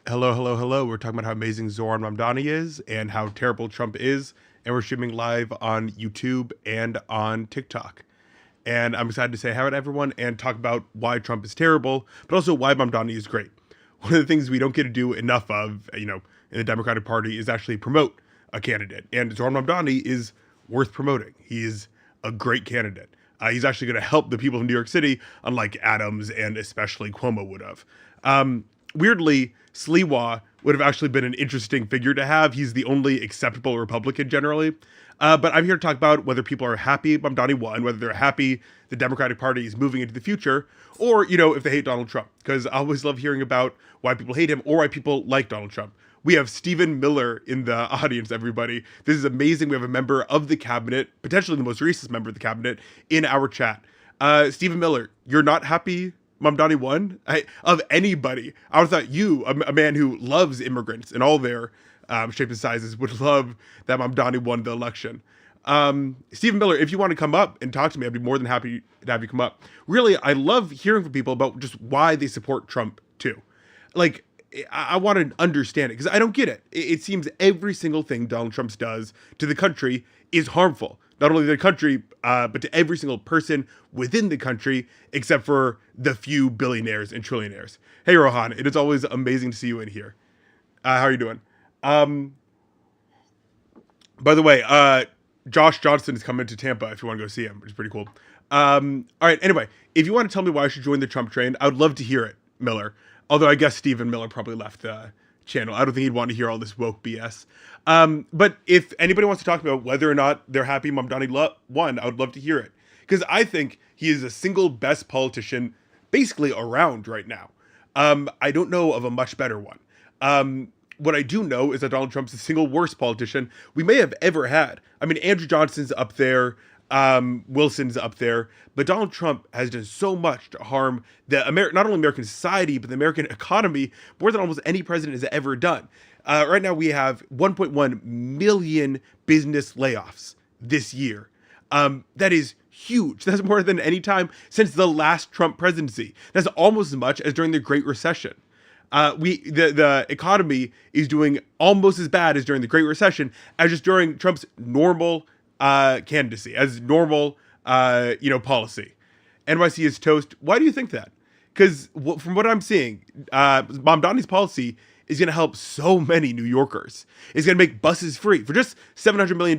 Hello, hello, hello. We're talking about how amazing Zoran Mamdani is and how terrible Trump is. And we're streaming live on YouTube and on TikTok. And I'm excited to say hi to everyone and talk about why Trump is terrible, but also why Mamdani is great. One of the things we don't get to do enough of, in the Democratic Party is actually promote a candidate. And Zoran Mamdani is worth promoting. He is a great candidate. He's actually going to help the people of New York City, unlike Adams and especially Cuomo would have. Weirdly, Sliwa would have actually been an interesting figure to have. He's the only acceptable Republican generally. But I'm here to talk about whether people are happy Mamdani won, whether they're happy the Democratic Party is moving into the future, or, if they hate Donald Trump. Because I always love hearing about why people hate him or why people like Donald Trump. We have Stephen Miller in the audience, everybody. This is amazing. We have a member of the cabinet, potentially the most recent member of the cabinet, in our chat. Stephen Miller, you're not happy Mamdani won? Of anybody, I would have thought you, a man who loves immigrants in all their shapes and sizes, would love that Mamdani won the election. Stephen Miller, if you want to come up and talk to me, I'd be more than happy to have you come up. Really, I love hearing from people about just why they support Trump too. Like, I want to understand it because I don't get it. It seems every single thing Donald Trump does to the country is harmful. Not only to the country, but to every single person within the country, except for the few billionaires and trillionaires. Hey, Rohan, it is always amazing to see you in here. How are you doing? By the way, Josh Johnson is coming to Tampa if you want to go see him, which is pretty cool. All right, anyway, if you want to tell me why I should join the Trump train, I would love to hear it, Miller. Although I guess Stephen Miller probably left the channel. I don't think he'd want to hear all this woke BS. But if anybody wants to talk about whether or not they're happy Mamdani won, I would love to hear it. Because I think he is the single best politician basically around right now. I don't know of a much better one. What I do know is that Donald Trump's the single worst politician we may have ever had. I mean, Andrew Johnson's up there. Wilson's up there, but Donald Trump has done so much to harm not only American society, but the American economy more than almost any president has ever done. Right now we have 1.1 million business layoffs this year. That is huge. That's more than any time since the last Trump presidency. That's almost as much as during the Great Recession. The economy is doing almost as bad as during the Great Recession as just during Trump's normal candidacy, as normal, policy. NYC is toast. Why do you think that? Because from what I'm seeing, Mamdani's policy is going to help so many New Yorkers. It's going to make buses free for just $700 million.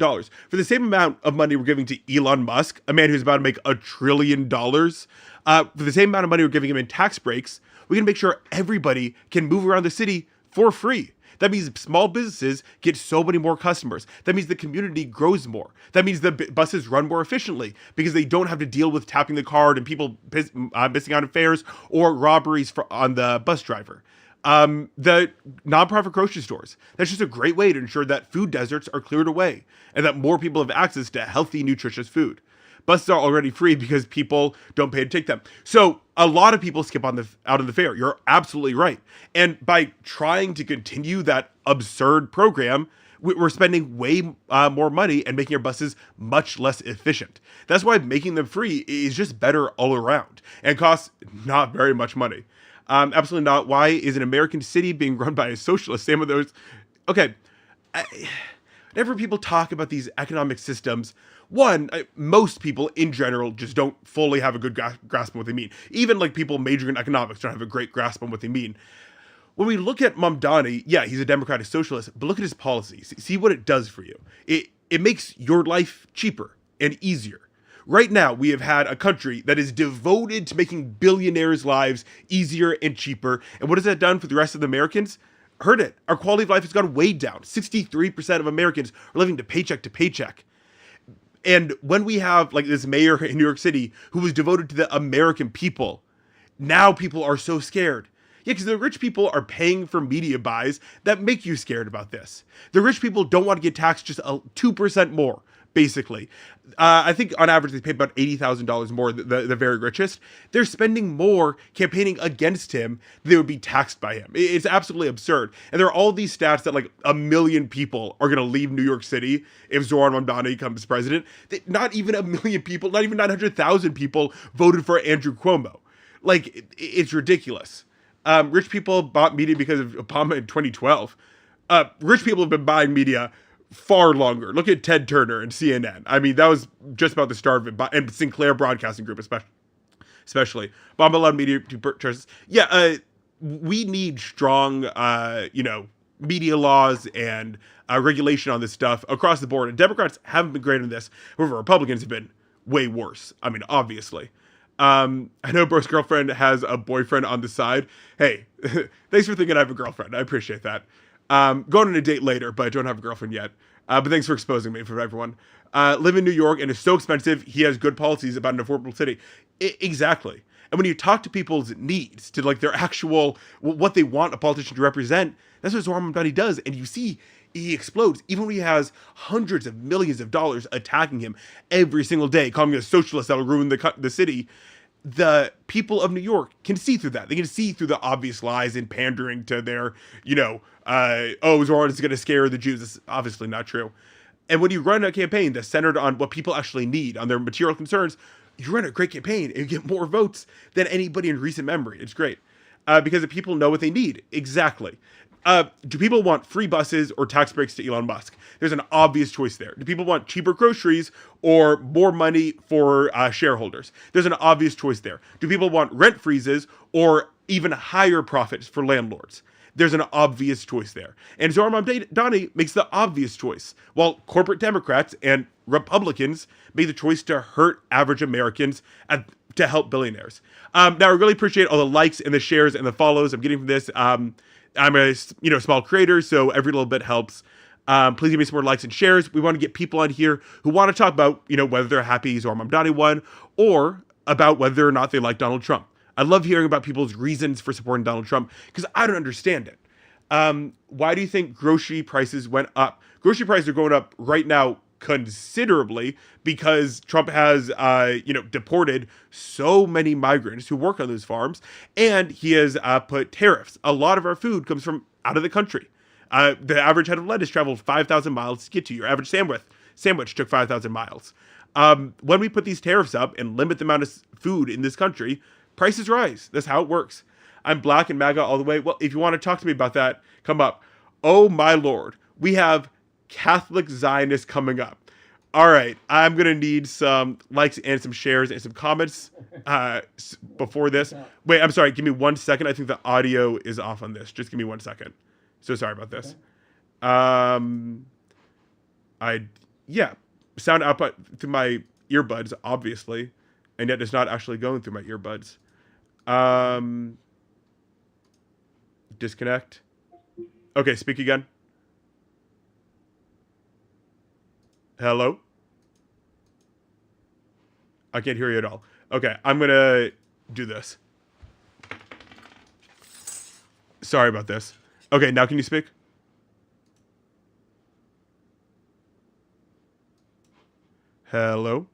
For the same amount of money we're giving to Elon Musk, a man who's about to make $1 trillion, for the same amount of money we're giving him in tax breaks, we can make sure everybody can move around the city for free. That means small businesses get so many more customers. That means the community grows more. That means the buses run more efficiently because they don't have to deal with tapping the card and people missing out on fares or robberies on the bus driver. The nonprofit grocery stores. That's just a great way to ensure that food deserts are cleared away and that more people have access to healthy, nutritious food. Buses are already free because people don't pay to take them. So a lot of people skip out on the fare. You're absolutely right. And by trying to continue that absurd program, we're spending way more money and making our buses much less efficient. That's why making them free is just better all around and costs not very much money. Absolutely not. Why is an American city being run by a socialist? Same with those. Okay. Whenever people talk about these economic systems, most people in general just don't fully have a good grasp on what they mean. Even like people majoring in economics don't have a great grasp on what they mean. When we look at Mamdani, yeah, he's a democratic socialist, but look at his policies. See what it does for you. It makes your life cheaper and easier. Right now, we have had a country that is devoted to making billionaires' lives easier and cheaper. And what has that done for the rest of the Americans? Heard it. Our quality of life has gone way down. 63% of Americans are living paycheck to paycheck. And when we have like this mayor in New York City who was devoted to the American people, now people are so scared. Yeah, because the rich people are paying for media buys that make you scared about this. The rich people don't want to get taxed just 2% more, basically. I think on average they pay about $80,000 more, the very richest. They're spending more campaigning against him than they would be taxed by him. It's absolutely absurd. And there are all these stats that like 1 million people are going to leave New York City if Zoran Mamdani becomes president. Not even 1 million people, not even 900,000 people voted for Andrew Cuomo. Like, it's ridiculous. Rich people bought media because of Obama in 2012. Rich people have been buying media far longer. Look at Ted Turner and CNN. I mean, that was just about the start of it, and Sinclair Broadcasting Group, especially. Obama allowed media to purchase. Yeah, we need strong, media laws and regulation on this stuff across the board. And Democrats haven't been great on this. However, Republicans have been way worse. I mean, obviously. I know Bro's girlfriend has a boyfriend on the side. Hey, thanks for thinking I have a girlfriend. I appreciate that. Going on a date later, but I don't have a girlfriend yet. But thanks for exposing me for everyone. Live in New York and it's so expensive. He has good policies about an affordable city. Exactly. And when you talk to people's needs, to like their actual, what they want a politician to represent, that's what Zohran Mamdani does. And you see, he explodes. Even when he has hundreds of millions of dollars attacking him every single day, calling him a socialist that'll ruin the city, the people of New York can see through that. They can see through the obvious lies and pandering to their, Zohran is going to scare the Jews. It's obviously not true. And when you run a campaign that's centered on what people actually need, on their material concerns, you run a great campaign and you get more votes than anybody in recent memory. It's great. Because the people know what they need. Exactly. Do people want free buses or tax breaks to Elon Musk? There's an obvious choice there. Do people want cheaper groceries or more money for shareholders? There's an obvious choice there. Do people want rent freezes or even higher profits for landlords? There's an obvious choice there. And Zohran Mamdani makes the obvious choice, while corporate Democrats and Republicans made the choice to hurt average Americans to help billionaires. Now, I really appreciate all the likes and the shares and the follows I'm getting from this. I'm a small creator, so every little bit helps. Please give me some more likes and shares. We want to get people on here who want to talk about whether they're happy Zohran Mamdani won or about whether or not they like Donald Trump. I love hearing about people's reasons for supporting Donald Trump because I don't understand it. Why do you think grocery prices went up? Grocery prices are going up right now considerably because Trump has, deported so many migrants who work on those farms, and he has put tariffs. A lot of our food comes from out of the country. The average head of lettuce traveled 5,000 miles to get to you. Your average sandwich took 5,000 miles. When we put these tariffs up and limit the amount of food in this country, prices rise. That's how it works. I'm black and MAGA all the way. Well, if you want to talk to me about that, come up. Oh, my Lord. We have Catholic Zionists coming up. All right. I'm going to need some likes and some shares and some comments before this. Wait, I'm sorry. Give me 1 second. I think the audio is off on this. Just give me 1 second. So sorry about this. Sound output through my earbuds, obviously. And yet it's not actually going through my earbuds. Disconnect. Okay, speak again. Hello? I can't hear you at all. Okay, I'm gonna do this. Sorry about this. Okay, now can you speak? Hello?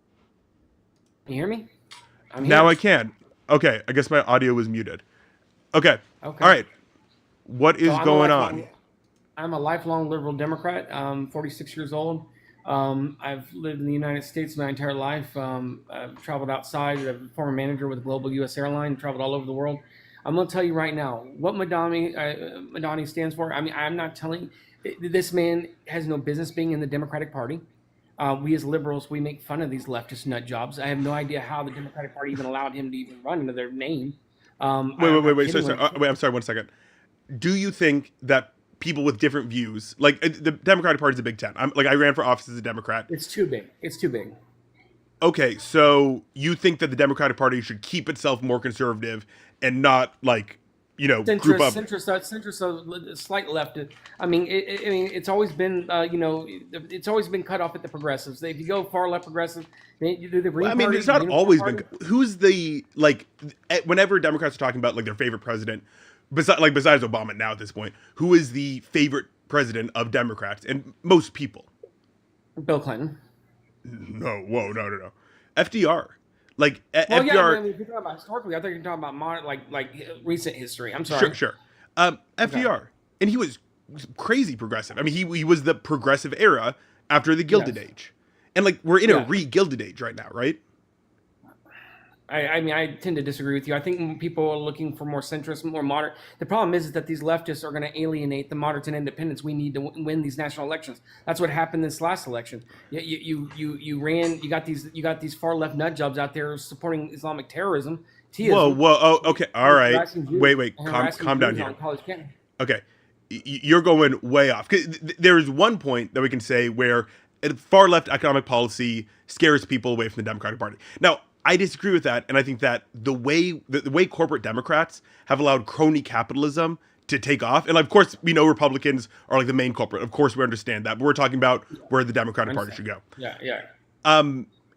Can you hear me? I'm here. Now I can. Okay, I guess my audio was muted. Okay. All right. What is going on? I'm a lifelong liberal Democrat. I'm 46 years old. I've lived in the United States my entire life. I've traveled outside. I'm a former manager with Global U.S. Airline. Traveled all over the world. I'm going to tell you right now what Mamdani stands for. I mean, I'm not telling. This man has no business being in the Democratic Party. We as liberals, we make fun of these leftist nut jobs. I have no idea how the Democratic Party even allowed him to even run under their name. Wait. Sorry. Wait, I'm sorry. 1 second. Do you think that people with different views, like the Democratic Party is a big tent? I ran for office as a Democrat. It's too big. It's too big. Okay, so you think that the Democratic Party should keep itself more conservative and not group up. Centrist, slight left. I mean, it's always been, it's always been cut off at the progressives. If you go far left progressive, then you do the Green Party. I mean, it's not always been. Who's the whenever Democrats are talking about like their favorite president, besides Obama now at this point, who is the favorite president of Democrats and most people? Bill Clinton. No, no. FDR. FDR. Yeah, I mean, if you're talking about historically, I think you're talking about modern, like recent history. I'm sorry. Sure. FDR, and he was crazy progressive. I mean, he was the progressive era after the Gilded Age, and we're in a re-Gilded Age right now, right? I mean, I tend to disagree with you. I think people are looking for more centrist, more moderate. The problem is that these leftists are going to alienate the moderates and independents we need to win these national elections. That's what happened this last election. You got these far left nut jobs out there supporting Islamic terrorism, Whoa, Teism, whoa. Oh, okay. All right. harassing Jews, Wait. Calm down Jews here. on college campus. Okay. You're going way off. 'Cause there is one point that we can say where far left economic policy scares people away from the Democratic Party. Now, I disagree with that, and I think that the way corporate Democrats have allowed crony capitalism to take off, and of course we know Republicans are like the main culprit. Of course we understand that, but we're talking about where the Democratic Party should go. Yeah.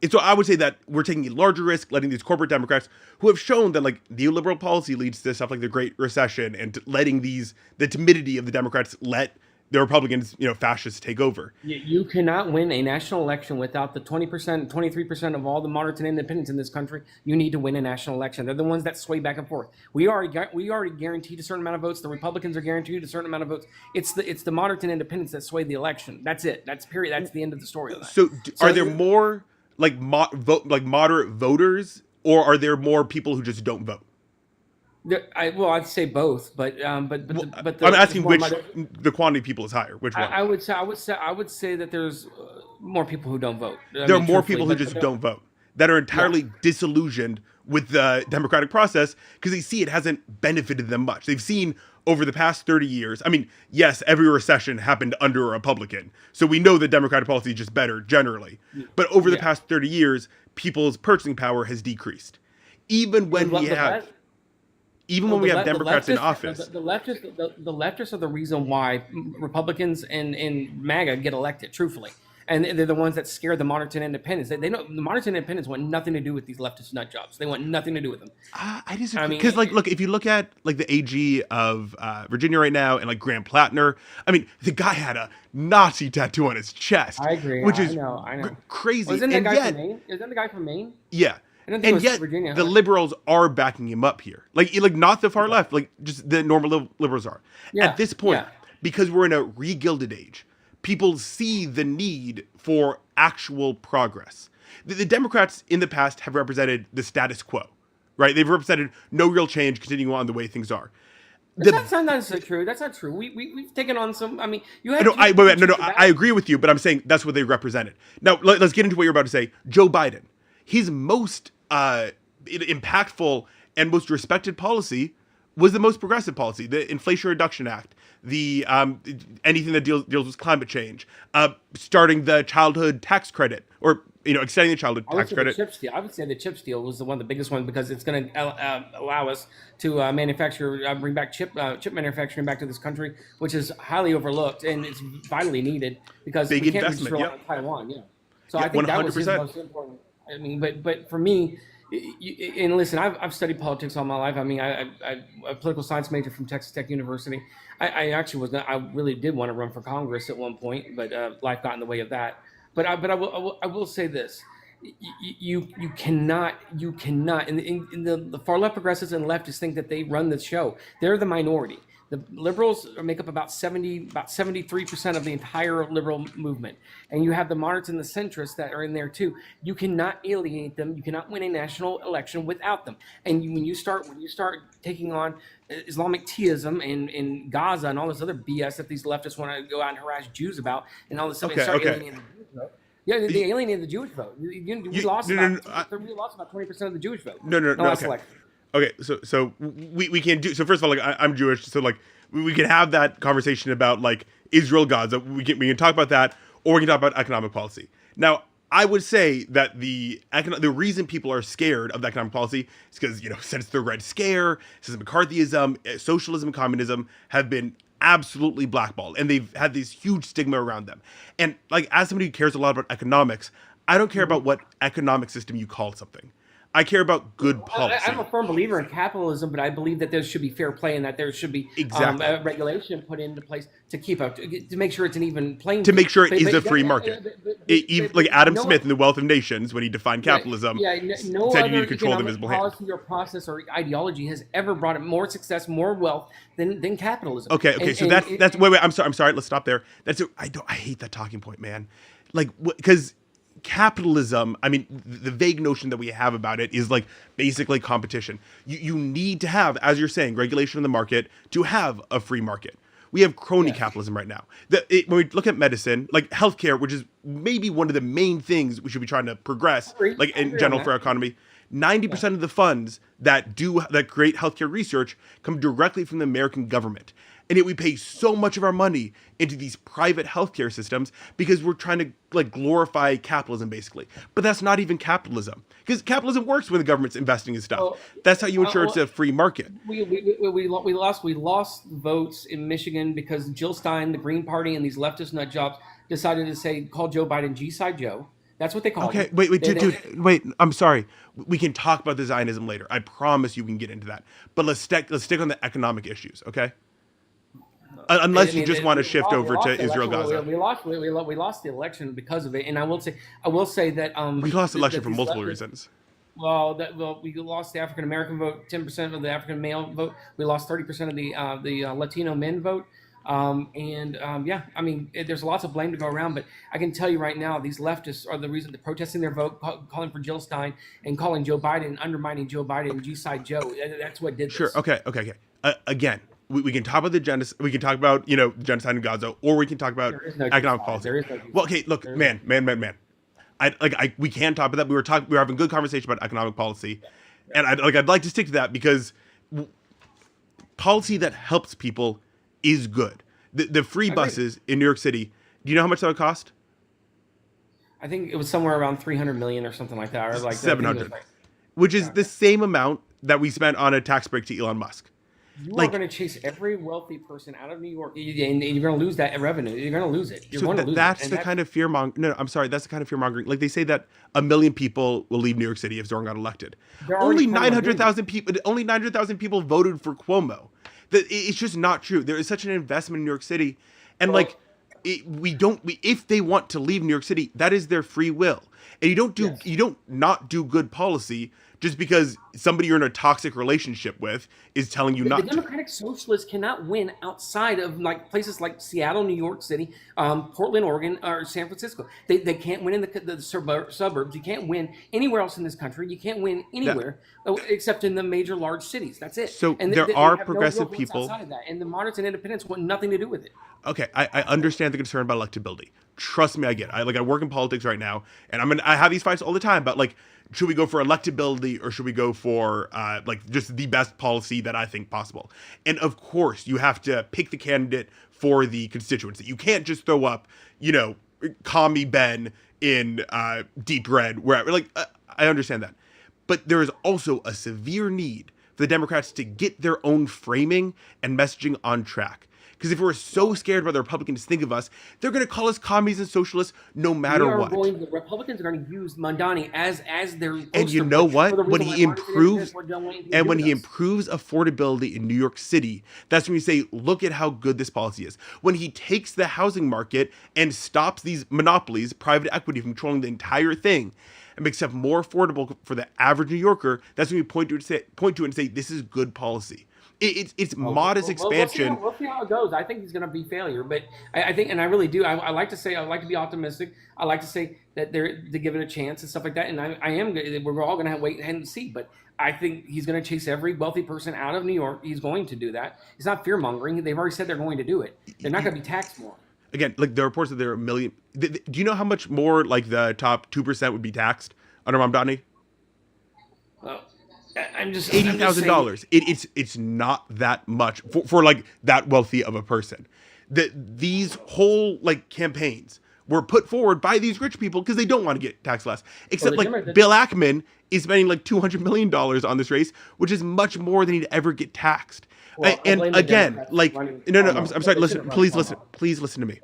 And so I would say that we're taking a larger risk, letting these corporate Democrats, who have shown that like neoliberal policy leads to stuff like the Great Recession, and letting the timidity of the Democrats let the Republicans, fascists take over. You cannot win a national election without the 20%, 23% of all the moderates and independents in this country. You need to win a national election. They're the ones that sway back and forth. We already guaranteed a certain amount of votes. The Republicans are guaranteed a certain amount of votes. It's the moderates and independents that sway the election. That's it. That's period. That's the end of the story of that. So are there more like moderate voters, or are there more people who just don't vote? I'd say both, but I'm asking which the quantity of people is higher. Which one? I would say that there's more people who don't vote. There are more people who just don't vote, that are entirely disillusioned with the democratic process because they see it hasn't benefited them much. They've seen over the past 30 years. I mean, yes, every recession happened under a Republican, so we know that democratic policy is just better generally. But over the past 30 years, people's purchasing power has decreased, even when we have Democrats in office. The leftists are the reason why Republicans and MAGA get elected, truthfully. And they're the ones that scare the moderates and independents. They know the moderates and independents want nothing to do with these leftist nut jobs. They want nothing to do with them. I disagree. Because, look, if you look at like the AG of Virginia right now, and like Graham Plattner, I mean, the guy had a Nazi tattoo on his chest. I agree. Which is I know. Crazy. Isn't that guy from Maine? Isn't the guy from Maine? Yeah. And yet, Virginia, the liberals are backing him up here. Like not the far left, like just the normal liberals are. At this point, because we're in a re-gilded age, people see the need for actual progress. The Democrats in the past have represented the status quo, right? They've represented no real change, continuing on the way things are. That's not necessarily true. That's not true. We've taken on some. I mean, you have. I agree with you, but I'm saying that's what they represented. Now let's get into what you're about to say. Joe Biden, his most impactful and most respected policy was the most progressive policy, the Inflation Reduction Act, the anything that deals with climate change, starting the childhood tax credit, or extending the childhood tax credit. I would say the chip deal was one of the biggest ones because it's going to allow us to bring back chip manufacturing back to this country, which is highly overlooked and it's vitally needed because we can't just rely on Taiwan. So I think 100%. That was his most important. I mean, but for me, and listen, I've studied politics all my life. I mean, I'm a political science major from Texas Tech University. I really did want to run for Congress at one point, but life got in the way of that. But I will say this: you cannot, and the far left progressives and leftists think that they run the show. They're the minority. The liberals make up about 73% of the entire liberal movement, and you have the moderates and the centrists that are in there too. You cannot alienate them. You cannot win a national election without them. And when you start taking on Islamic Teism in Gaza and all this other BS that these leftists want to go out and harass Jews about, and all this stuff, alienating the Jewish vote. Yeah, they alienated the Jewish vote. We lost about 20% of the Jewish vote. No. Okay, so we can't do so. First of all, like I'm Jewish, so like we can have that conversation about like Israel, Gaza. We can talk about that, or we can talk about economic policy. Now, I would say that the reason people are scared of the economic policy is because since the Red Scare, since McCarthyism, socialism, communism have been absolutely blackballed, and they've had this huge stigma around them. And like as somebody who cares a lot about economics, I don't care about what economic system you call something. I care about good policy. I'm a firm believer in capitalism, but I believe that there should be fair play and that there should be regulation put into place to keep up, to make sure it's an even playing field. To make sure it is a free market. Like Adam Smith in The Wealth of Nations, when he defined capitalism, said you need to control the invisible hand. Policy or process or ideology has ever brought more success, more wealth than capitalism. Okay. So that's wait. I'm sorry. Let's stop there. I hate that talking point, man. Like because capitalism, I mean, the vague notion that we have about it is like basically competition. You need to have, as you're saying, regulation in the market to have a free market. We have crony Yes. capitalism right now. When we look at medicine, like healthcare, which is maybe one of the main things we should be trying to progress, like I in agree on general that. for our economy, Yeah. 90% of the funds that create healthcare research come directly from the American government. And yet we pay so much of our money into these private healthcare systems because we're trying to like glorify capitalism basically. But that's not even capitalism. Because capitalism works when the government's investing in stuff. Well, That's how you ensure it's well, a free market. we lost votes in Michigan because Jill Stein, the Green Party, and these leftist nut jobs decided to call Joe Biden G-side Joe. That's what they called Okay, him. wait, They, dude, wait. I'm sorry. We can talk about the Zionism later. I promise you we can get into that. But let's stick on the economic issues, okay? I Unless you mean, just want to we shift lost, we over lost to the Israel, election. Gaza. We lost the election because of it. And I will say that We lost the election that for these multiple leftists, reasons. we lost the African American vote, 10% of the African male vote. We lost 30% of the Latino men vote. Yeah, I mean, there's lots of blame to go around, but I can tell you right now, these leftists are the reason they're protesting their vote, calling for Jill Stein and calling Joe Biden, undermining Joe Biden and G-side Joe. That's what did Sure. this. Okay. Again, we can talk about the genocide. We can talk about genocide in Gaza, or we can talk about There is no economic G-side. policy. There is no Well, G-side. okay. Look, There is no. man. We can talk about that. We were having good conversation about economic policy, and I'd like to stick to that because policy that helps people is good. The free I agree. buses in New York City. Do you know how much that would cost? I think it was somewhere around 300 million or something like that. Or like I think it was 700, like, which is yeah. the same amount that we spent on a tax break to Elon Musk. You are Like, going to chase every wealthy person out of New York, and you're going to lose that revenue. You're going to lose it. You're so going to lose it. that's And the that, kind of fear mongering. No, I'm sorry. That's the kind of fear mongering. Like they say that 1 million people will leave New York City if Zorn got elected. they're already Only planning on doing it. 900,000 people. Only 900,000 people voted for Cuomo. It's just not true. There is such an investment in New York City, and Well, if they want to leave New York City, that is their free will. And yes. you don't not do good policy just because somebody you're in a toxic relationship with is telling you The not to. Democratic Socialists cannot win outside of like places like Seattle, New York City, Portland, Oregon, or San Francisco. They can't win in the suburbs. You can't win anywhere else in this country. You can't win anywhere except in the major large cities. That's it. So And there they are have progressive no real votes people. outside of that. And the moderates and independents want nothing to do with it. Okay, I understand the concern about electability. Trust me, I get it. I work in politics right now, and I have these fights all the time about like, should we go for electability or should we go for just the best policy that I think possible? And of course, you have to pick the candidate for the constituency. You can't just throw up, Commie Ben in deep red wherever. I understand that, but there is also a severe need for the Democrats to get their own framing and messaging on track. Because if we're so scared about the Republicans think of us, they're going to call us commies and socialists no matter what. The Republicans are going to use Mondani as their And you poster know boy what? for the When reason he why moderates and independents improves were done anything to and do when with he us. improves affordability in New York City, that's when we say, look at how good this policy is. When he takes the housing market and stops these monopolies, private equity from controlling the entire thing, and makes stuff more affordable for the average New Yorker, that's when we point to it and say, this is good policy. It's modest expansion. We'll see how it goes. I think he's going to be failure, but I think, and I really do. I like to be optimistic. I like to say that to give it a chance and stuff like that. And I am. We're all going to wait and see. But I think he's going to chase every wealthy person out of New York. He's going to do that. It's not fear mongering. They've already said they're going to do it. They're not going to be taxed more. Again, like the reports that there are a million. Do you know how much more like the top 2% would be taxed under Mamdani? Well, I'm just $80,000. It's not that much for like that wealthy of a person. These whole like campaigns were put forward by these rich people because they don't want to get taxed less. Except Bill Ackman is spending like $200 million on this race, which is much more than he'd ever get taxed. And again, like no, I'm sorry. Please listen to me.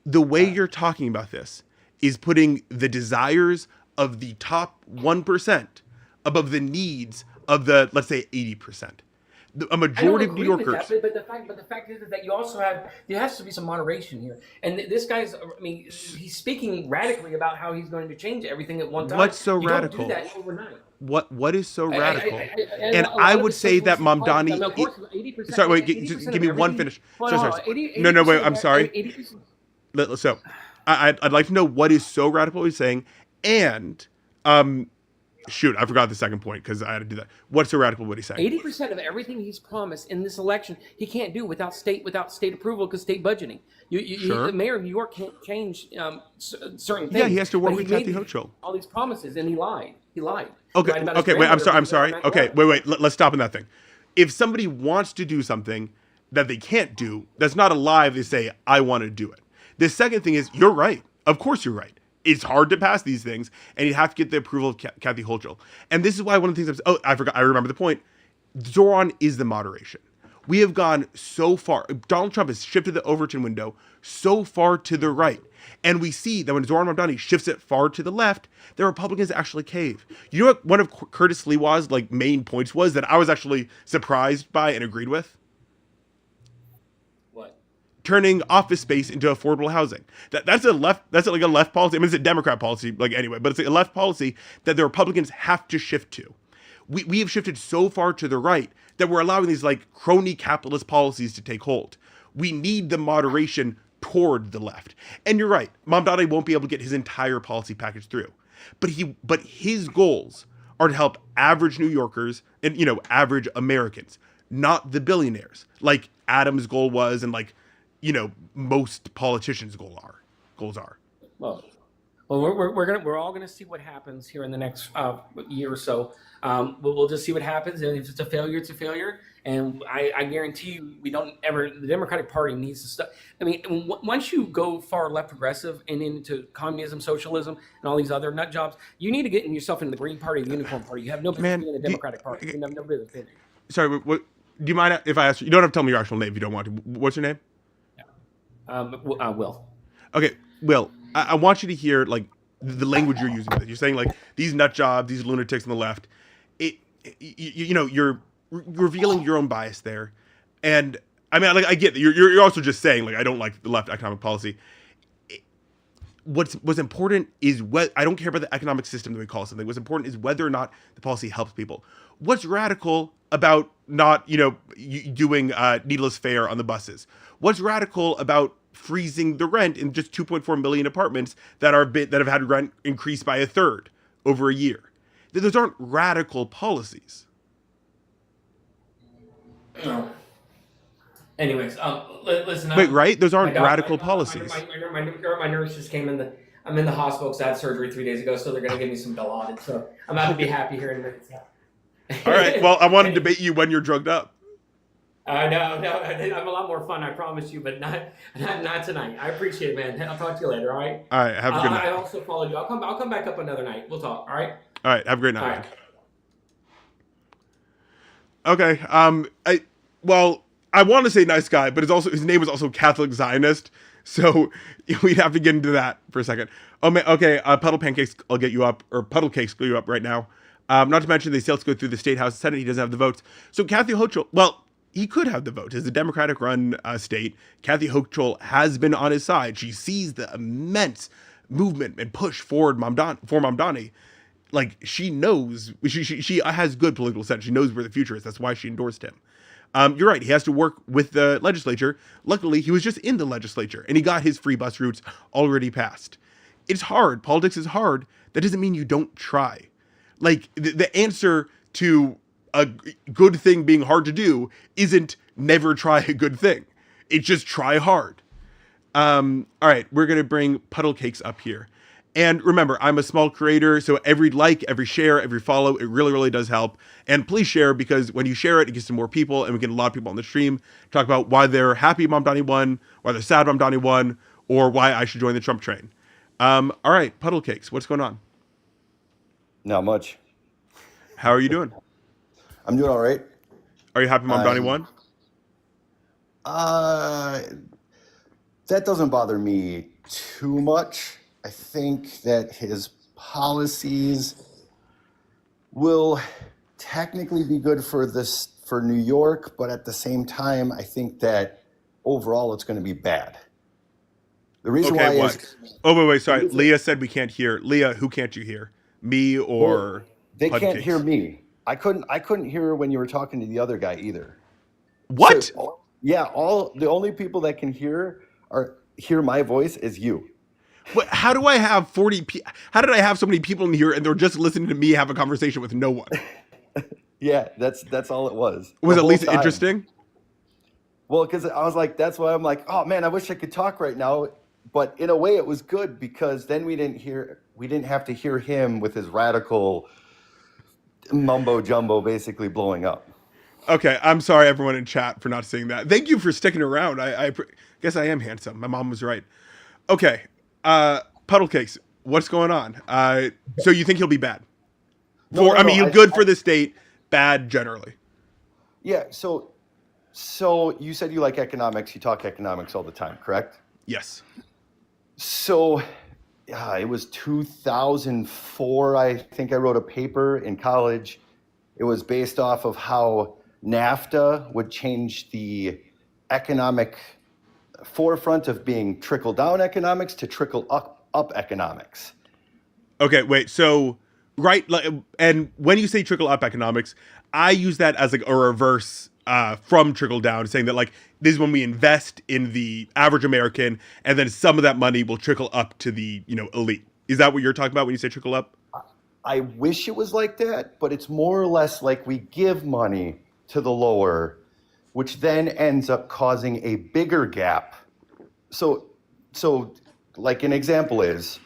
The way you're talking about this is putting the desires of the top 1% above the needs of the, let's say, 80%. A majority of New Yorkers. But the fact is that you also there has to be some moderation here. And this guy's, he's speaking radically about how he's going to change everything at one time. What's so you radical? Don't do that overnight. What is so radical? And I would say that Mamdani. Sorry, wait. Just give me one finish. Sorry. No, wait. I'm sorry. So, I'd like to know what is so radical he's saying, and shoot, I forgot the second point because I had to do that. What's so radical what he's saying? 80% of everything he's promised in this election, he can't do without state approval because state budgeting. The Sure. mayor of New York can't change certain things. Yeah, he has to work But with he made Kathy Hochul. all these promises, and he lied. He lied. He Okay, lied about his okay, wait, grandmother I'm being there sorry. on Okay, 9/11. wait, let's stop on that thing. If somebody wants to do something that they can't do, that's not a lie if they say, I want to do it. The second thing is, you're right. Of course you're right. It's hard to pass these things, and you have to get the approval of Kathy Hochul. And this is why one of the things I forgot, I remember the point. Zoran is the moderation. We have gone so far. Donald Trump has shifted the Overton window so far to the right. And we see that when Zoran Mamdani shifts it far to the left, the Republicans actually cave. You know what one of Curtis Lewa's main points was that I was actually surprised by and agreed with? What? Turning office space into affordable housing. That's a left policy. I mean, it's a Democrat policy, anyway, but it's a left policy that the Republicans have to shift to. We have shifted so far to the right that we're allowing these crony capitalist policies to take hold. We need the moderation toward the left. And you're right, Mamdani won't be able to get his entire policy package through. But his goals are to help average New Yorkers and average Americans, not the billionaires, like Adam's goal was and most politicians' goals are. Well, we're all gonna see what happens here in the next year or so. We'll just see what happens, and if it's a failure, it's a failure. And I guarantee you, we don't ever. The Democratic Party needs to stop. I mean, once you go far left progressive and into communism, socialism, and all these other nut jobs, you need to get yourself into the Green Party, the Unicorn Party. You have no business being in the Democratic Party. You have no business being there. Sorry, what? Do you mind if I ask you? You don't have to tell me your actual name if you don't want to. What's your name? Will. Okay, Will. I want you to hear the language you're using with it. You're saying these nut jobs, these lunatics on the left. You're revealing your own bias there, and I mean, I get that. You're also just saying I don't like the left economic policy. What's important is I don't care about the economic system that we call something. What's important is whether or not the policy helps people. What's radical about not doing needless fare on the buses? What's radical about freezing the rent in just 2.4 million apartments that have had rent increased by a third over a year? Those aren't radical policies. No. Anyways, listen. Wait, right? Those aren't radical policies. My nurse just came in. I'm in the hospital because I had surgery 3 days ago, so they're gonna give me some Dilaudid. So I'm about to be happy here in a minute. All right. Well, I want to debate you when you're drugged up. No, I'm a lot more fun, I promise you, but not tonight. I appreciate it, man. I'll talk to you later. All right. All right. Have a good night. I also followed you. I'll come back up another night. We'll talk. All right. All right. Have a great night. All right. Okay. I want to say nice guy, but his name is also Catholic Zionist, so we'd have to get into that for a second. Oh man. Okay. Puddle pancakes. I'll get you up, or puddle cakes. Get you up right now. Not to mention they still have to go through the state house and senate. He doesn't have the votes. So Kathy Hochul. Well, he could have the vote. It's a Democratic-run state. Kathy Hochul has been on his side. She sees the immense movement and push forward for Mamdani. She knows she has good political sense. She knows where the future is. That's why she endorsed him. You're right. He has to work with the legislature. Luckily, he was just in the legislature, and he got his free bus routes already passed. It's hard. Politics is hard. That doesn't mean you don't try. The answer to a good thing being hard to do isn't never try a good thing. It's just try hard. All right, we're going to bring Puddle Cakes up here. And remember, I'm a small creator, so every like, every share, every follow, it really, really does help. And please share, because when you share it, it gets to more people, and we get a lot of people on the stream talk about why they're happy Mamdani won, why they're sad Mamdani won, or why I should join the Trump train. All right, Puddle Cakes, what's going on? Not much. How are you doing? I'm doing all right. Are you happy Mamdani won? That doesn't bother me too much. I think that his policies will technically be good for New York, but at the same time, I think that overall it's going to be bad. The reason why is wait, sorry. Leah said we can't hear. Leah, who can't you hear? Me or they can't hear me. I couldn't hear when you were talking to the other guy either. What? So, the only people that can hear my voice is you. How do I have 40? How did I have so many people in here and they're just listening to me have a conversation with no one? Yeah, that's all it was. Was The at whole least time. interesting? Well, because I was like, that's why I'm like, oh man, I wish I could talk right now. But in a way, it was good because then we didn't have to hear him with his radical mumbo jumbo, basically blowing up. Okay, I'm sorry everyone in chat for not seeing that. Thank you for sticking around. I guess I am handsome. My mom was right. Okay, Puddle Cakes, what's going on? So you think he'll be bad? No, no, I no. mean, good for the state, bad generally. Yeah. So you said you like economics. You talk economics all the time, correct? Yes. So, yeah, it was 2004. I think I wrote a paper in college. It was based off of how NAFTA would change the economic forefront of being trickle down economics to trickle up economics. Okay, wait. So, right, like, and when you say trickle up economics, I use that as like a reverse from trickle down, saying that like this is when we invest in the average American, and then some of that money will trickle up to the elite. Is that what you're talking about when you say trickle up? I wish it was like that, but it's more or less like we give money to the lower, which then ends up causing a bigger gap. So like an example is,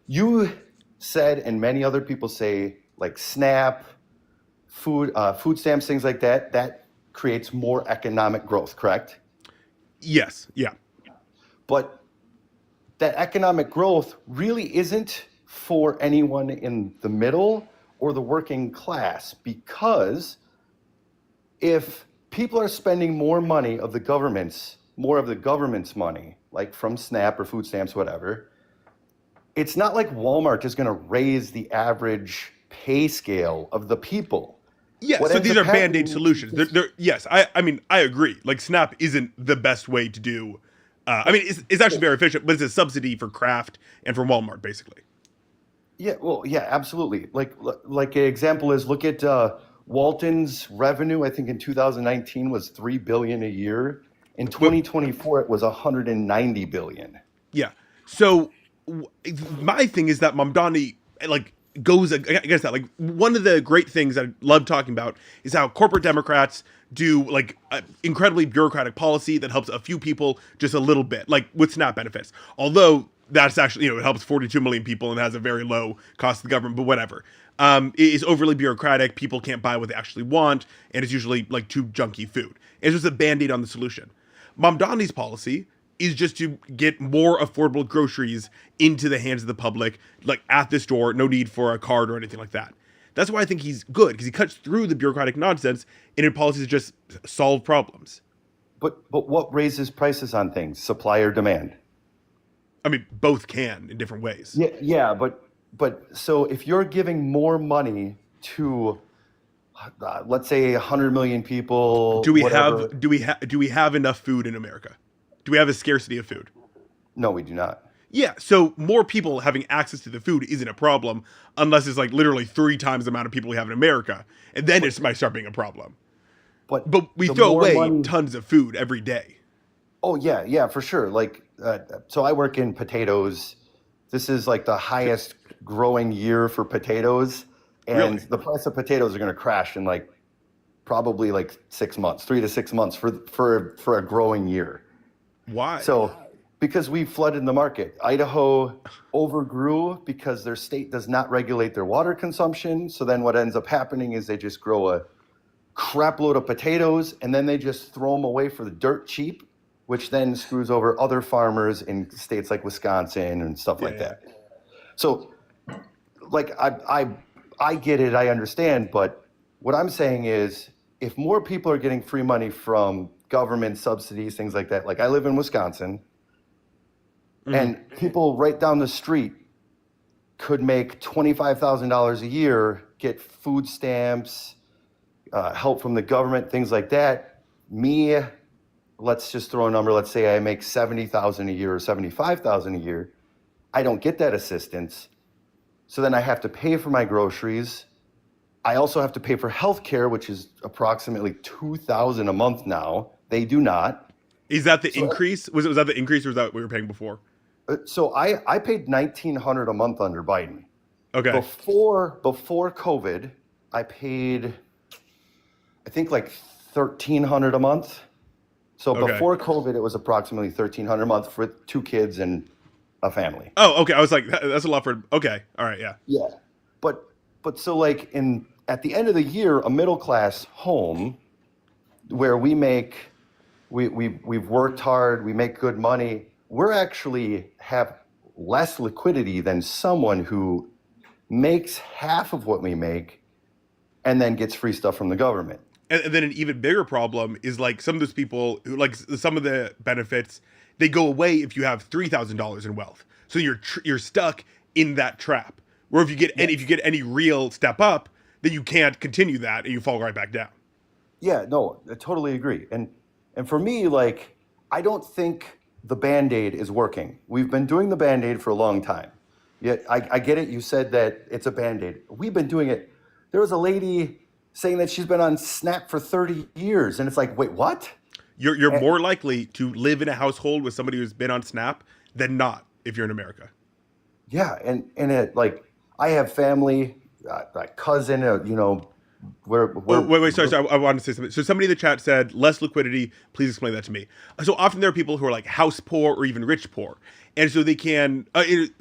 you said, and many other people say, like SNAP, food stamps, things like that, that creates more economic growth, correct? Yes. Yeah. But that economic growth really isn't for anyone in the middle or the working class, because if people are spending more of the government's money, like from SNAP or food stamps, whatever, it's not like Walmart is going to raise the average pay scale of the people. Yeah, What so ends these up are band-aid happening solutions. is- Yes, I mean, I agree. Like, SNAP isn't the best way to do... I mean, it's actually very efficient, but it's a subsidy for Kraft and for Walmart, basically. Yeah, well, yeah, absolutely. Like an example is, look at Walton's revenue. I think in 2019 was $3 billion a year. In 2024, it was 190 billion. Yeah. So my thing is that Mamdani like goes against that. Like one of the great things I love talking about is how corporate Democrats do like incredibly bureaucratic policy that helps a few people just a little bit, like with SNAP benefits. Although that's actually, it helps 42 million people and has a very low cost to the government, but whatever. It is overly bureaucratic. People can't buy what they actually want, and it's usually like too junky food. It's just a band-aid on the solution. Mamdani's policy is just to get more affordable groceries into the hands of the public, like at the store, no need for a card or anything like that. That's why I think he's good, because he cuts through the bureaucratic nonsense, and in policies just solve problems. But what raises prices on things? Supply or demand? I mean, both can in different ways. Yeah, but so if you're giving more money to let's say 100 million people, Do we whatever. do we have enough food in America? Do we have a scarcity of food? No, we do not. Yeah, so more people having access to the food isn't a problem unless it's like literally 3 times the amount of people we have in America, and then it might start being a problem. But we the throw more away money- tons of food every day. Oh yeah, for sure. Like, so I work in potatoes. This is like the highest growing year for potatoes, and Really? the price of potatoes are going to crash in like probably like 6 months, 3 to 6 months for a growing year. Why? So, because we flooded the market, Idaho overgrew because their state does not regulate their water consumption. So then what ends up happening is they just grow a crap load of potatoes, and then they just throw them away for the dirt cheap, which then screws over other farmers in states like Wisconsin and stuff like that. So, like, I get it, I understand, but what I'm saying is, if more people are getting free money from government subsidies, things like that, like I live in Wisconsin, and people right down the street could make $25,000 a year, get food stamps, help from the government, things like that. Me, let's just throw a number. Let's say I make $70,000 a year or $75,000 a year. I don't get that assistance. So then I have to pay for my groceries. I also have to pay for healthcare, which is approximately $2,000 a month now. They do not. Is that the increase? Was that the increase, or was that what we were paying before? So I paid 1,900 a month under Biden. Okay. Before COVID, I paid, I think, like 1,300 a month. So Okay. before COVID, it was approximately 1,300 a month for 2 kids and a family. Oh, okay. I was like, that's a lot for. Okay. All right. Yeah. Yeah. But so like in at the end of the year, a middle class home where we've worked hard, we make good money, we're actually have less liquidity than someone who makes half of what we make and then gets free stuff from the government. And then an even bigger problem is like some of those people who like some of the benefits they go away if you have $3,000 in wealth. So you're stuck in that trap. Where if you get any real step up, then you can't continue that and you fall right back down. Yeah, no, I totally agree. And for me, like, I don't think the Band-Aid is working. We've been doing the Band-Aid for a long time. Yeah, I get it. You said that it's a Band-Aid. We've been doing it. There was a lady saying that she's been on SNAP for 30 years. And it's like, wait, what? You're And, more likely to live in a household with somebody who's been on SNAP than not if you're in America. yeah, and it, like, I have family, a cousin, Oh, we're wait, sorry. I wanted to say something. So somebody in the chat said less liquidity. Please explain that to me. So often there are people who are like house poor or even rich poor, and so they can,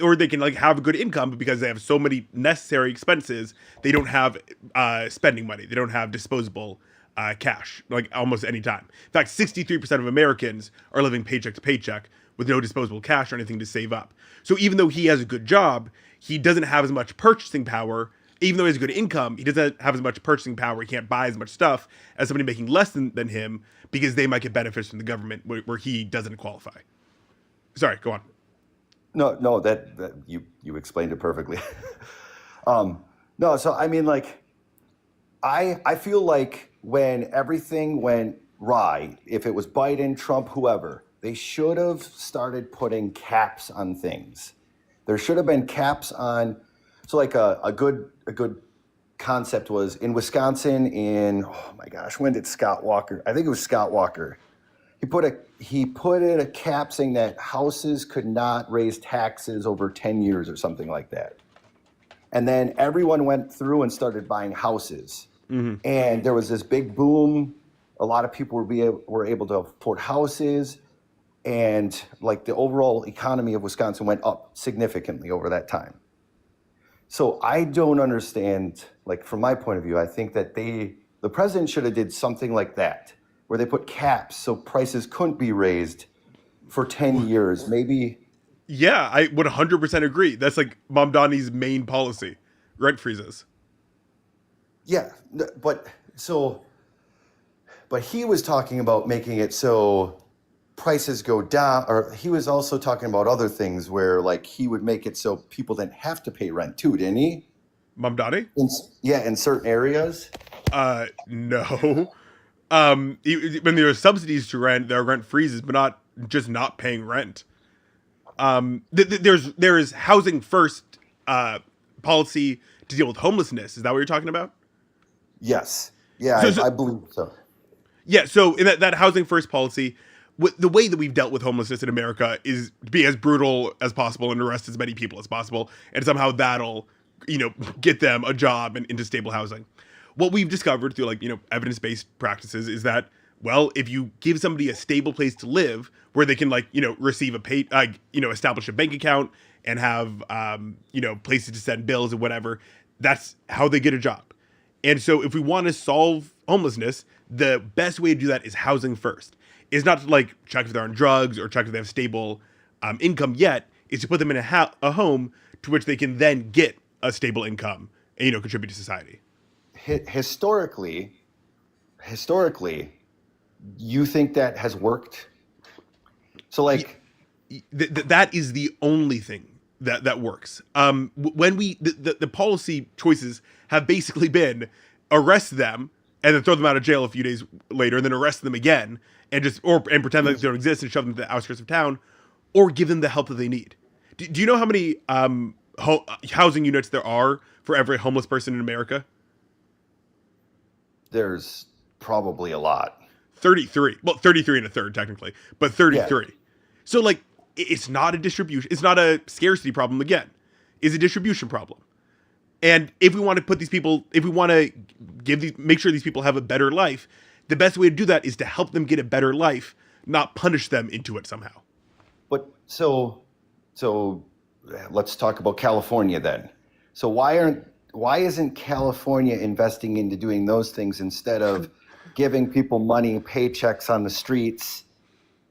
or they can like have a good income, but because they have so many necessary expenses, they don't have spending money. They don't have disposable cash like almost any time. In fact, 63% of Americans are living paycheck to paycheck with no disposable cash or anything to save up. So even though he has a good job, he doesn't have as much purchasing power. Even though he has a good income, he doesn't have as much purchasing power. He can't buy as much stuff as somebody making less than him because they might get benefits from the government where he doesn't qualify. Sorry, go on. no, that you explained it perfectly. No, so I mean, like, I feel like when everything went right, if it was Biden, Trump, whoever, they should have started putting caps on things. There should have been caps on. So like a good concept was in Wisconsin in, oh my gosh, when did Scott Walker? I think it was Scott Walker. He put in a cap saying that houses could not raise taxes over 10 years or something like that. And then everyone went through and started buying houses. And there was this big boom. A lot of people were able to afford houses. And like the overall economy of Wisconsin went up significantly over that time. So I don't understand, like from my point of view, I think that the president should have did something like that, where they put caps so prices couldn't be raised for 10 years, maybe. Yeah, I would 100% agree. That's like Mamdani's main policy, rent freezes. Yeah, but he was talking about making it so prices go down, or he was also talking about other things where like he would make it so people didn't have to pay rent too, didn't he? Mamdani? Yeah, in certain areas. No. When there are subsidies to rent, there are rent freezes, but not just not paying rent. There is housing first policy to deal with homelessness. Is that what you're talking about? Yes. Yeah, So I believe so. yeah, so in that housing first policy, the way that we've dealt with homelessness in America is to be as brutal as possible and arrest as many people as possible, and somehow that'll, get them a job and into stable housing. What we've discovered through evidence-based practices is that, well, if you give somebody a stable place to live where they can receive a pay, establish a bank account and have places to send bills and whatever, that's how they get a job. And so if we want to solve homelessness, the best way to do that is housing first. Is not to check if they're on drugs or check if they have stable income yet. Is to put them in a home to which they can then get a stable income and contribute to society. Historically, you think that has worked? So that is the only thing that works. When the policy choices have basically been arrest them and then throw them out of jail a few days later, and then arrest them again and pretend like they don't exist and shove them to the outskirts of town, or give them the help that they need. Do you know how many housing units there are for every homeless person in America? There's probably a lot. 33. Well, 33 and a third technically, but 33. Yeah. So it's not a distribution. It's not a scarcity problem. Again, it's a distribution problem. And if we want to put these people, if we want to make sure these people have a better life, the best way to do that is to help them get a better life, not punish them into it somehow. But so let's talk about California then. So why isn't California investing into doing those things instead of giving people money, paychecks on the streets?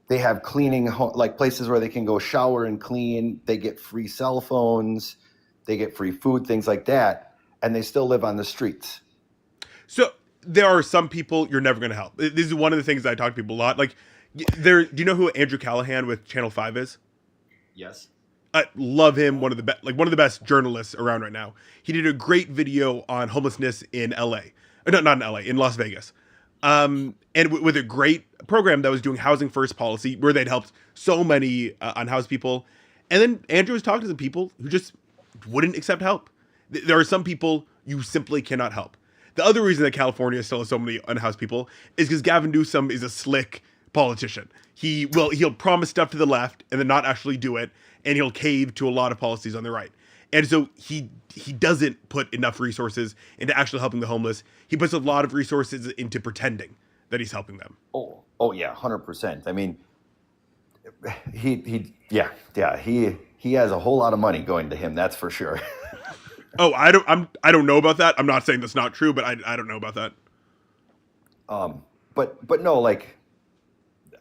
They have cleaning, like places where they can go shower and clean. They get free cell phones. They get free food, things like that. And they still live on the streets. So there are some people you're never going to help. This is one of the things that I talk to people a lot. Like, do you know who Andrew Callahan with Channel 5 is? Yes. I love him. One of the best journalists around right now. He did a great video on homelessness in L.A. No, not in L.A. in Las Vegas, and with a great program that was doing housing first policy, where they'd helped so many unhoused people. And then Andrew was talking to some people who just wouldn't accept help. There are some people you simply cannot help. The other reason that California still has so many unhoused people is because Gavin Newsom is a slick politician. He'll promise stuff to the left and then not actually do it, and he'll cave to a lot of policies on the right. And so he doesn't put enough resources into actually helping the homeless. He puts a lot of resources into pretending that he's helping them. Oh yeah, 100%. I mean, he has a whole lot of money going to him. That's for sure. Oh, I don't know about that. I'm not saying that's not true, but I don't know about that. But no, like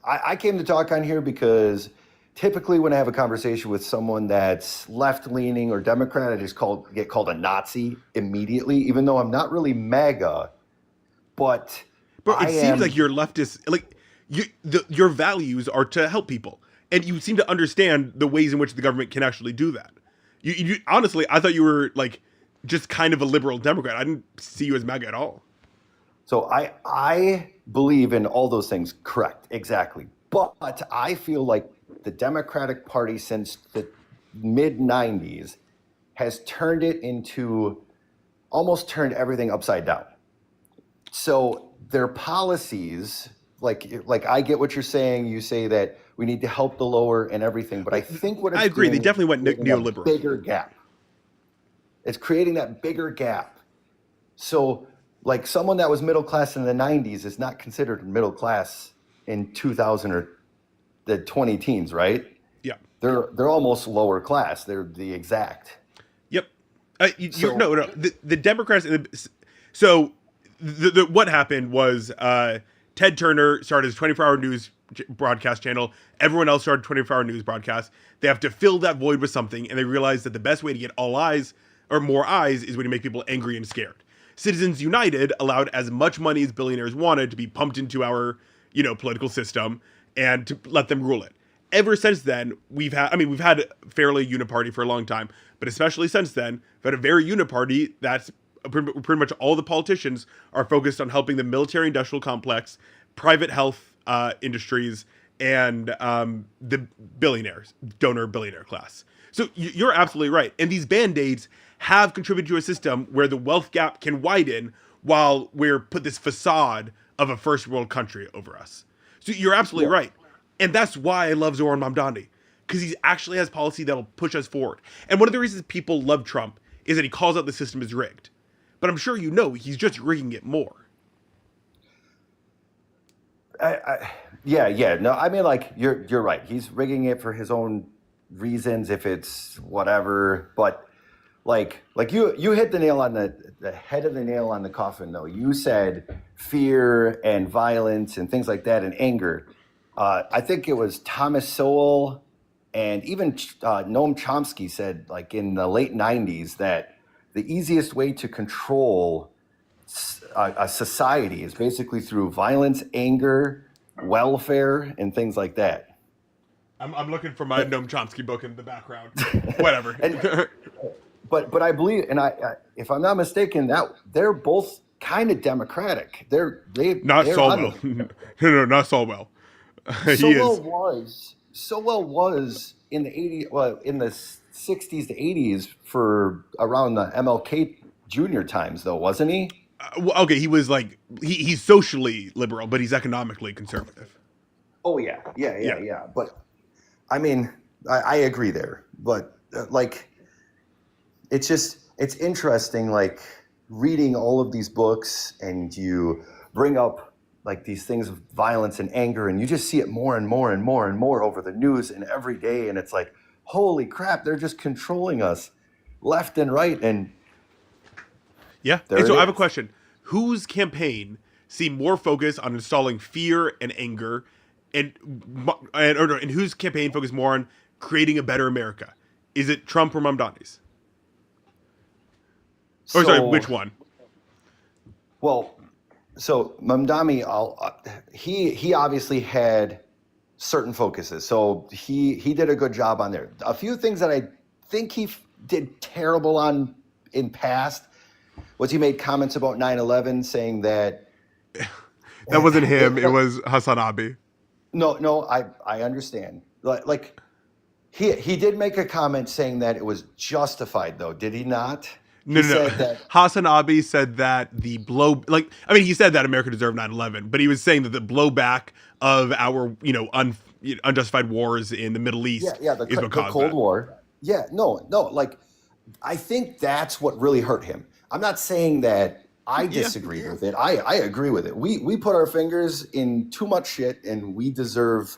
I came to talk on here because typically when I have a conversation with someone that's left-leaning or Democrat, I just get called a Nazi immediately, even though I'm not really MAGA. But it seems like you're leftist. Like your values are to help people, and you seem to understand the ways in which the government can actually do that. You honestly, I thought you were like just kind of a liberal Democrat. I didn't see you as MAGA at all. So I believe in all those things, correct, exactly. But I feel like the Democratic Party since the mid-90s has turned everything upside down. So their policies, like I get what you're saying. You say that we need to help the lower and everything, but I think what it's I agree. They doing definitely went is creating neoliberal. a bigger gap. It's creating that bigger gap. So like someone that was middle class in the 90s is not considered middle class in 2000 or the 20 teens, right? Yeah. They're almost lower class. They're the exact. Yep. No. The Democrats. So what happened was Ted Turner started his 24-hour news broadcast channel. Everyone else started 24-hour news broadcasts. They have to fill that void with something, and they realize that the best way to get all eyes or more eyes is when you make people angry and scared. Citizens United allowed as much money as billionaires wanted to be pumped into our, political system and to let them rule it. Ever since then, we've had fairly uniparty for a long time, but especially since then, we've had a very uniparty that's pretty much all the politicians are focused on helping the military-industrial complex, private health industries, and the donor billionaire class. So you're absolutely right. And these Band-Aids have contributed to a system where the wealth gap can widen while we're put this facade of a first world country over us. So you're absolutely right. And that's why I love Zoran Mamdani, because he actually has policy that'll push us forward. And one of the reasons people love Trump is that he calls out the system as rigged. But I'm sure he's just rigging it more. Yeah. No, I mean, like you're right. He's rigging it for his own reasons, if it's whatever. But like you hit the nail on the head of the nail on the coffin, though. You said fear and violence and things like that and anger. I think it was Thomas Sowell and even Noam Chomsky said, like in the late 90s, that the easiest way to control a society is basically through violence, anger, welfare, and things like that. I'm looking for my Noam Chomsky book in the background. Whatever. But I believe, and I if I'm not mistaken, that they're both kind of democratic. Not Solwell. No, not Solwell. Sowell was in the 80s, well, in the 60s to 80s for around the MLK Jr. times, though, wasn't he? Okay, he was like he's socially liberal, but he's economically conservative. Oh yeah. But I mean, I agree there, but like it's interesting, like reading all of these books, and you bring up like these things of violence and anger, and you just see it more and more and more and more over the news and every day, and it's like, holy crap, they're just controlling us left and right, and Yeah. And there so it I have a is. question. Whose campaign seemed more focused on installing fear and anger, and and whose campaign focused more on creating a better America? Is it Trump or Mamdani's? Or sorry, So, which one? well, so Mamdani, he obviously had certain focuses. So he did a good job on there. A few things that I think did terrible on in past was he made comments about 9/11 saying that That wasn't him. it, It was Hassan Abi. no, I understand. Like he did make a comment saying that it was justified, though, did he not? No, He no, said no. that. Hassan Abi said that the blow, like, I mean, he said that America deserved 9/11, but he was saying that the blowback of our, unjustified wars in the Middle Yeah, East yeah, is what the caused Cold that. War. Yeah, no, like I think that's what really hurt him. I'm not saying that I Yeah. disagree with it. I agree with it. We put our fingers in too much shit, and we deserve.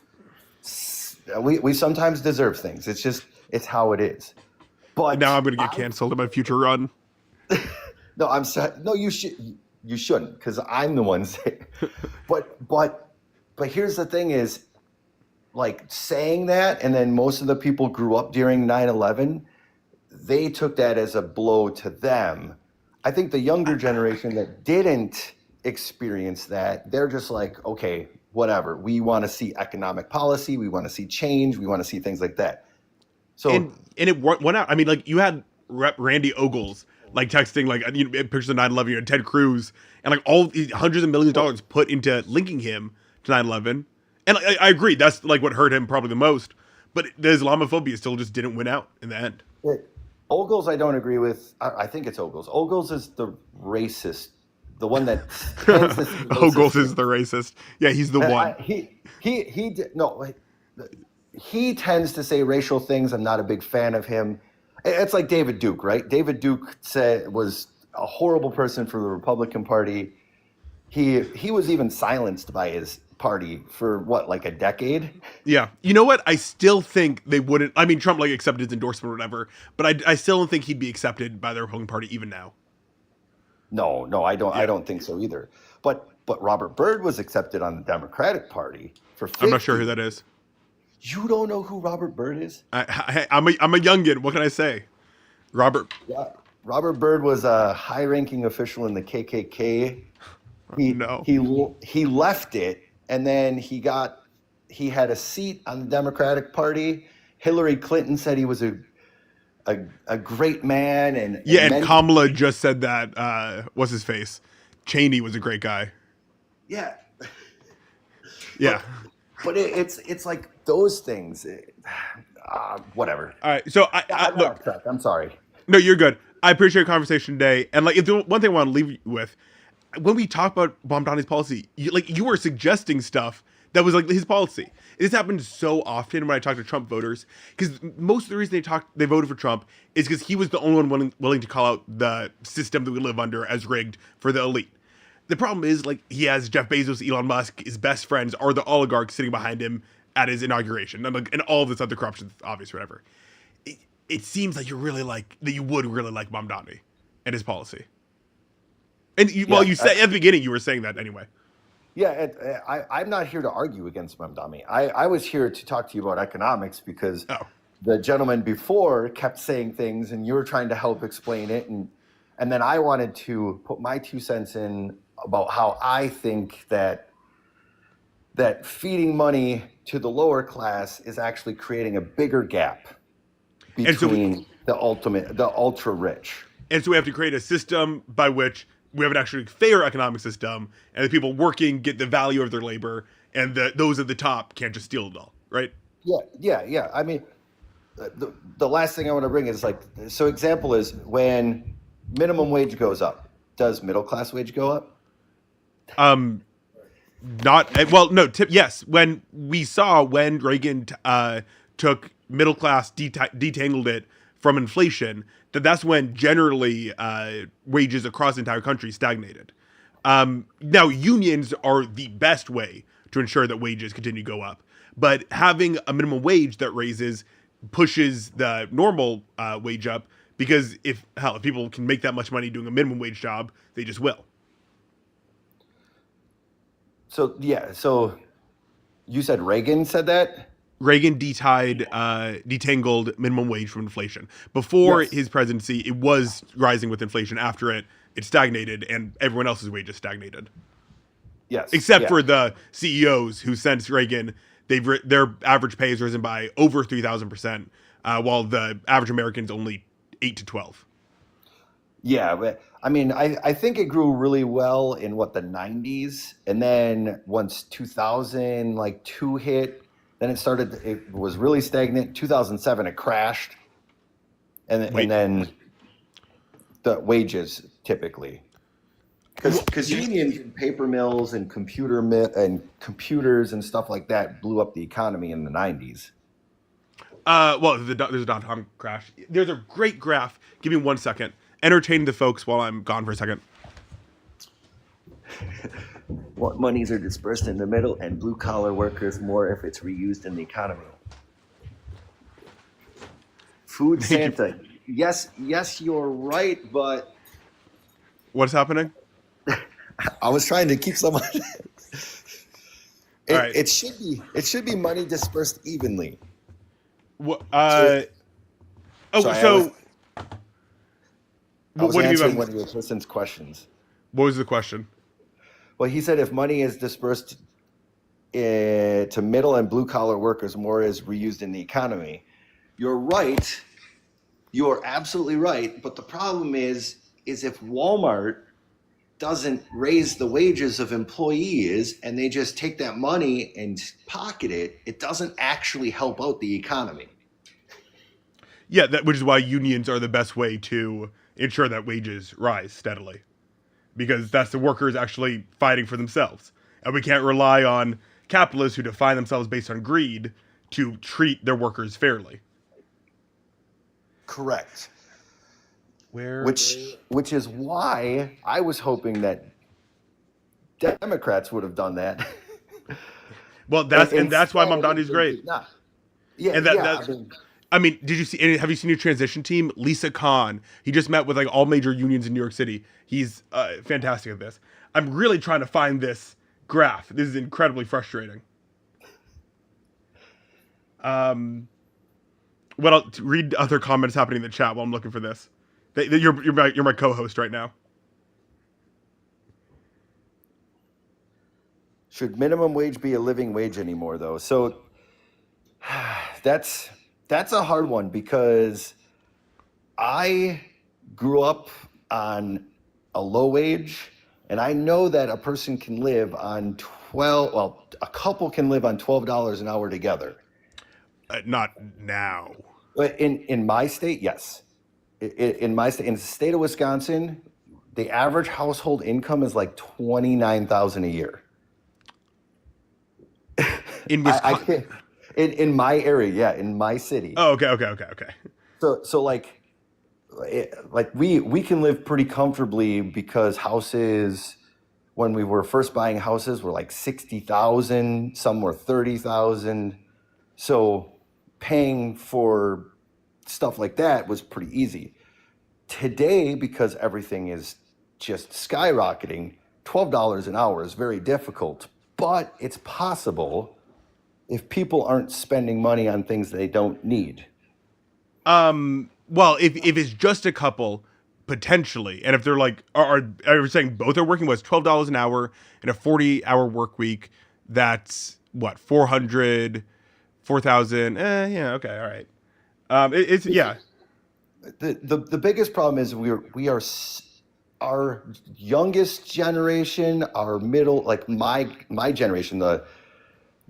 We sometimes deserve things. It's how it is. And now But I'm going to get canceled in my future run. no, I'm sorry. No, you shouldn't, because I'm the one saying. But here's the thing: is like saying that, and then most of the people grew up during 9/11. They took that as a blow to them. I think the younger generation that didn't experience that, they're just like, okay, whatever. We want to see economic policy. We want to see change. We want to see things like that. So, And it went out. I mean, like, you had Rep Randy Ogles, like, texting, like, pictures of 9/11, you had Ted Cruz, and, like, all hundreds of millions of dollars put into linking him to 9/11. And I agree, that's, like, what hurt him probably the most. But the Islamophobia still just didn't win out in the end. Ogles, I don't agree with. I think it's Ogles. Ogles is the racist, the one that tends to say Ogles racist is the racist. Yeah, he's the one. no, he tends to say racial things. I'm not a big fan of him. It's like David Duke, right? David Duke was a horrible person for the Republican Party. He was even silenced by his party for what, like a decade? Yeah. You know what? I still think they wouldn't. I mean, Trump, like, accepted his endorsement or whatever, but I still don't think he'd be accepted by the Republican Party even now. No, I don't. I Yeah. don't think so either. But Robert Byrd was accepted on the Democratic Party for 50. I'm not sure who that is. You don't know who Robert Byrd is? I'm a youngin. What can I say? Robert. Yeah. Robert Byrd was a high-ranking official in the KKK. No. He left it, and then he had a seat on the Democratic Party. Hillary Clinton said he was a great man, and Yeah, and many, Kamala just said that. What's his face? Cheney was a great guy. yeah. Yeah. But it's like those things. Whatever. All right. So I'm look. off track. I'm sorry. No, you're good. I appreciate your conversation today. And, like, if the one thing I want to leave you with, when we talk about Bomdani's policy, you were suggesting stuff that was like his policy. This happens so often when I talk to Trump voters, because most of the reason they voted for Trump is because he was the only one willing to call out the system that we live under as rigged for the elite. The problem is, like, he has Jeff Bezos, Elon Musk, his best friends are the oligarchs sitting behind him at his inauguration, and all this other corruption, obvious, whatever. It seems like you would really like Mamdani and his policy. And you said at the beginning you were saying that anyway. Yeah, I'm not here to argue against Mamdani. I was here to talk to you about economics, because the gentleman before kept saying things, and you were trying to help explain it, and then I wanted to put my 2 cents in about how I think that feeding money to the lower class is actually creating a bigger gap between the ultra rich. And so we have to create a system by which we have an actually fair economic system, and the people working get the value of their labor, and those at the top can't just steal it all, right? Yeah. I mean, the last thing I want to bring is, like, so example is when minimum wage goes up, does middle class wage go up? Yes. When Reagan took middle class, detangled it from inflation, that's when generally wages across the entire country stagnated. Now, unions are the best way to ensure that wages continue to go up, but having a minimum wage that pushes the normal wage up, because if people can make that much money doing a minimum wage job, they just will. So you said Reagan said that? Reagan detangled minimum wage from inflation. Before his presidency, it was rising with inflation. After it stagnated, and everyone else's wages stagnated. Yes. Except for the CEOs who, since Reagan, their average pay has risen by over 3,000%, while the average American is only 8 to 12. Yeah, but I mean, I think it grew really well in the 90s, and then once 2002 hit, then it was really stagnant. 2007 it crashed, and then the wages typically, because unions and paper mills and computers and stuff like that blew up the economy in the 90s. Well, there's a dot-com crash. There's a great graph. Give me 1 second. Entertain the folks while I'm gone for a second. What monies are dispersed in the middle and blue-collar workers more if it's reused in the economy? Food Santa. Yes, you're right, but what's happening? I was trying to keep someone. Right. It should be money dispersed evenly. What? Sorry, So I was what do you answering mean? one of your person's questions. What was the question? Well, he said if money is dispersed to middle and blue collar workers, more is reused in the economy. You're right. You're absolutely right. But the problem is if Walmart doesn't raise the wages of employees and they just take that money and pocket it, it doesn't actually help out the economy. Yeah, which is why unions are the best way to ensure that wages rise steadily, because that's the workers actually fighting for themselves, and we can't rely on capitalists who define themselves based on greed to treat their workers fairly. Correct. Which is why I was hoping that Democrats would have done that. Well, that's why Mamdani's great. Yeah, I mean, have you seen your transition team? Lisa Khan. He just met with all major unions in New York City. He's fantastic at this. I'm really trying to find this graph. This is incredibly frustrating. Read other comments happening in the chat while I'm looking for this. You're my co-host right now. Should minimum wage be a living wage anymore, though? So that's a hard one, because I grew up on a low wage, and I know that a person can live on a couple can live on $12 an hour together. Not now. In my state, yes. In my state, in the state of Wisconsin, the average household income is like $29,000 a year. In Wisconsin. In my area, yeah, in my city. Oh, okay. So we can live pretty comfortably, because houses, when we were first buying houses, were like $60,000, some were $30,000. So paying for stuff like that was pretty easy. Today, because everything is just skyrocketing, $12 an hour is very difficult, but it's possible if people aren't spending money on things they don't need. Well, if it's just a couple, potentially, and if they're are you saying both are working? Was $12 an hour in a 40-hour work week? That's what, 4,000. Yeah, okay, all right. It's yeah. The biggest problem is we are our youngest generation, our middle, like my generation, the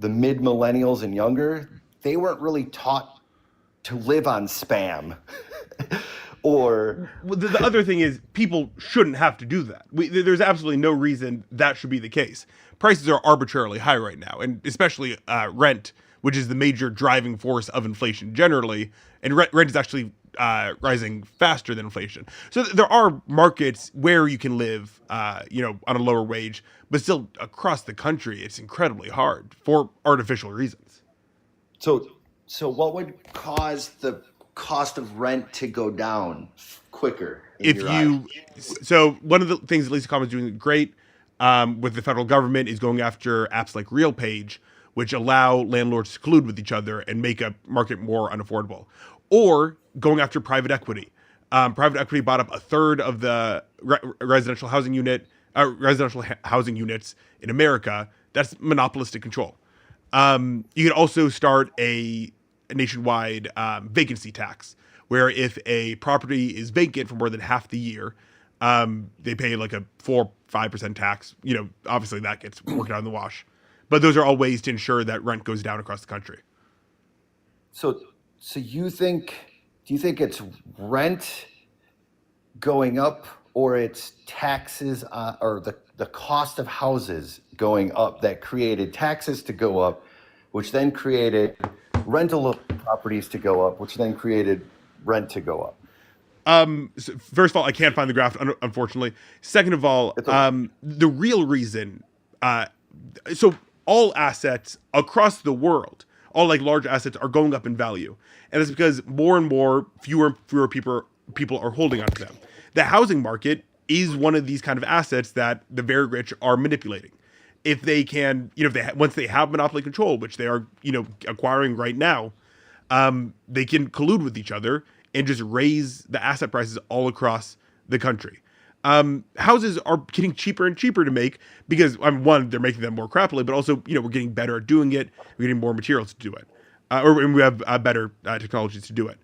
mid millennials and younger, they weren't really taught to live on Spam. Or the other thing is, people shouldn't have to do that. There's absolutely no reason that should be the case. Prices are arbitrarily high right now, and especially rent which is the major driving force of inflation generally. And rent is actually rising faster than inflation. So there are markets where you can live, on a lower wage, but still across the country, it's incredibly hard for artificial reasons. So what would cause the cost of rent to go down quicker in If your eyes? so one of the things that Lisa Common is doing great with the federal government is going after apps like RealPage, which allow landlords to collude with each other and make a market more unaffordable, or going after private equity. Private equity bought up a third of the residential housing housing units in America. That's monopolistic control. You can also start a nationwide vacancy tax, where if a property is vacant for more than half the year, they pay like a 4-5% tax. Obviously that gets worked out in the wash. But those are all ways to ensure that rent goes down across the country. So do you think it's rent going up, or it's taxes or the cost of houses going up that created taxes to go up, which then created rental properties to go up, which then created rent to go up? So first of all, I can't find the graph, unfortunately. Second of all, the real reason, so all assets across the world, all like large assets, are going up in value, and it's because more and more, fewer and fewer people are holding onto them. The housing market is one of these kind of assets that the very rich are manipulating. If they can, once they have monopoly control, which they are, acquiring right now, they can collude with each other and just raise the asset prices all across the country. Houses are getting cheaper and cheaper to make because, one, they're making them more crappily, but also, we're getting better at doing it. We're getting more materials to do it, or we have better technologies to do it.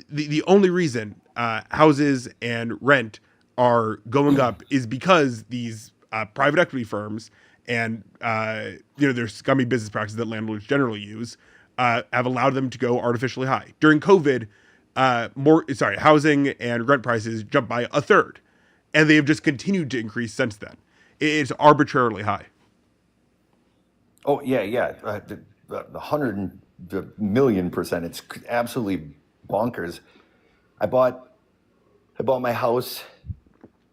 The only reason houses and rent are going up is because these private equity firms and their scummy business practices that landlords generally use have allowed them to go artificially high. During COVID, housing and rent prices jumped by a third, and they have just continued to increase since then. It's arbitrarily high. Oh yeah. The 100,000,000%. It's absolutely bonkers. I bought my house,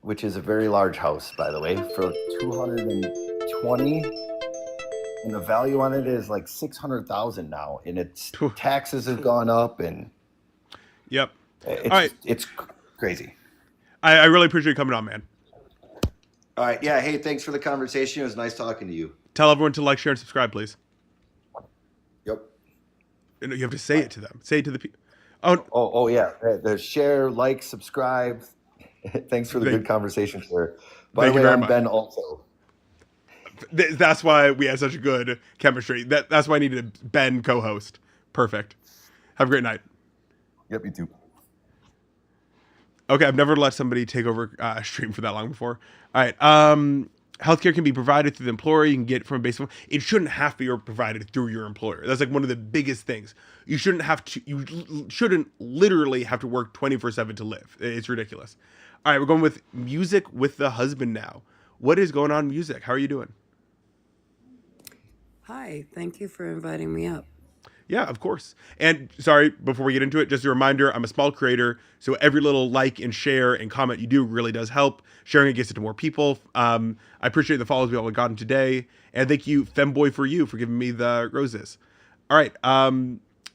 which is a very large house, by the way, for 220, and the value on it is like 600,000 now, and its taxes have gone up, and yep, it's crazy. I really appreciate you coming on, man. All right, yeah. Hey, thanks for the conversation. It was nice talking to you. Tell everyone to like, share, and subscribe, please. Yep. You have to say it to them. Say it to the people. Oh yeah. The share, like, subscribe. Thanks for the good conversation, sir. By the way, I'm Ben also. That's why we had such a good chemistry. That's why I needed a Ben co-host. Perfect. Have a great night. Yep, you too. Okay, I've never let somebody take over a stream for that long before. All right. Healthcare can be provided through the employer. You can get it from a base. It shouldn't have to be provided through your employer. That's like one of the biggest things. You shouldn't literally have to work 24/7 to live. It's ridiculous. All right, we're going with music with the husband now. What is going on, music? How are you doing? Hi, thank you for inviting me up. Yeah, of course. And sorry, before we get into it, just a reminder, I'm a small creator, so every little like and share and comment you do really does help. Sharing it gets it to more people. I appreciate the follows we all gotten today. And thank you, Femboy for You, for giving me the roses. All right.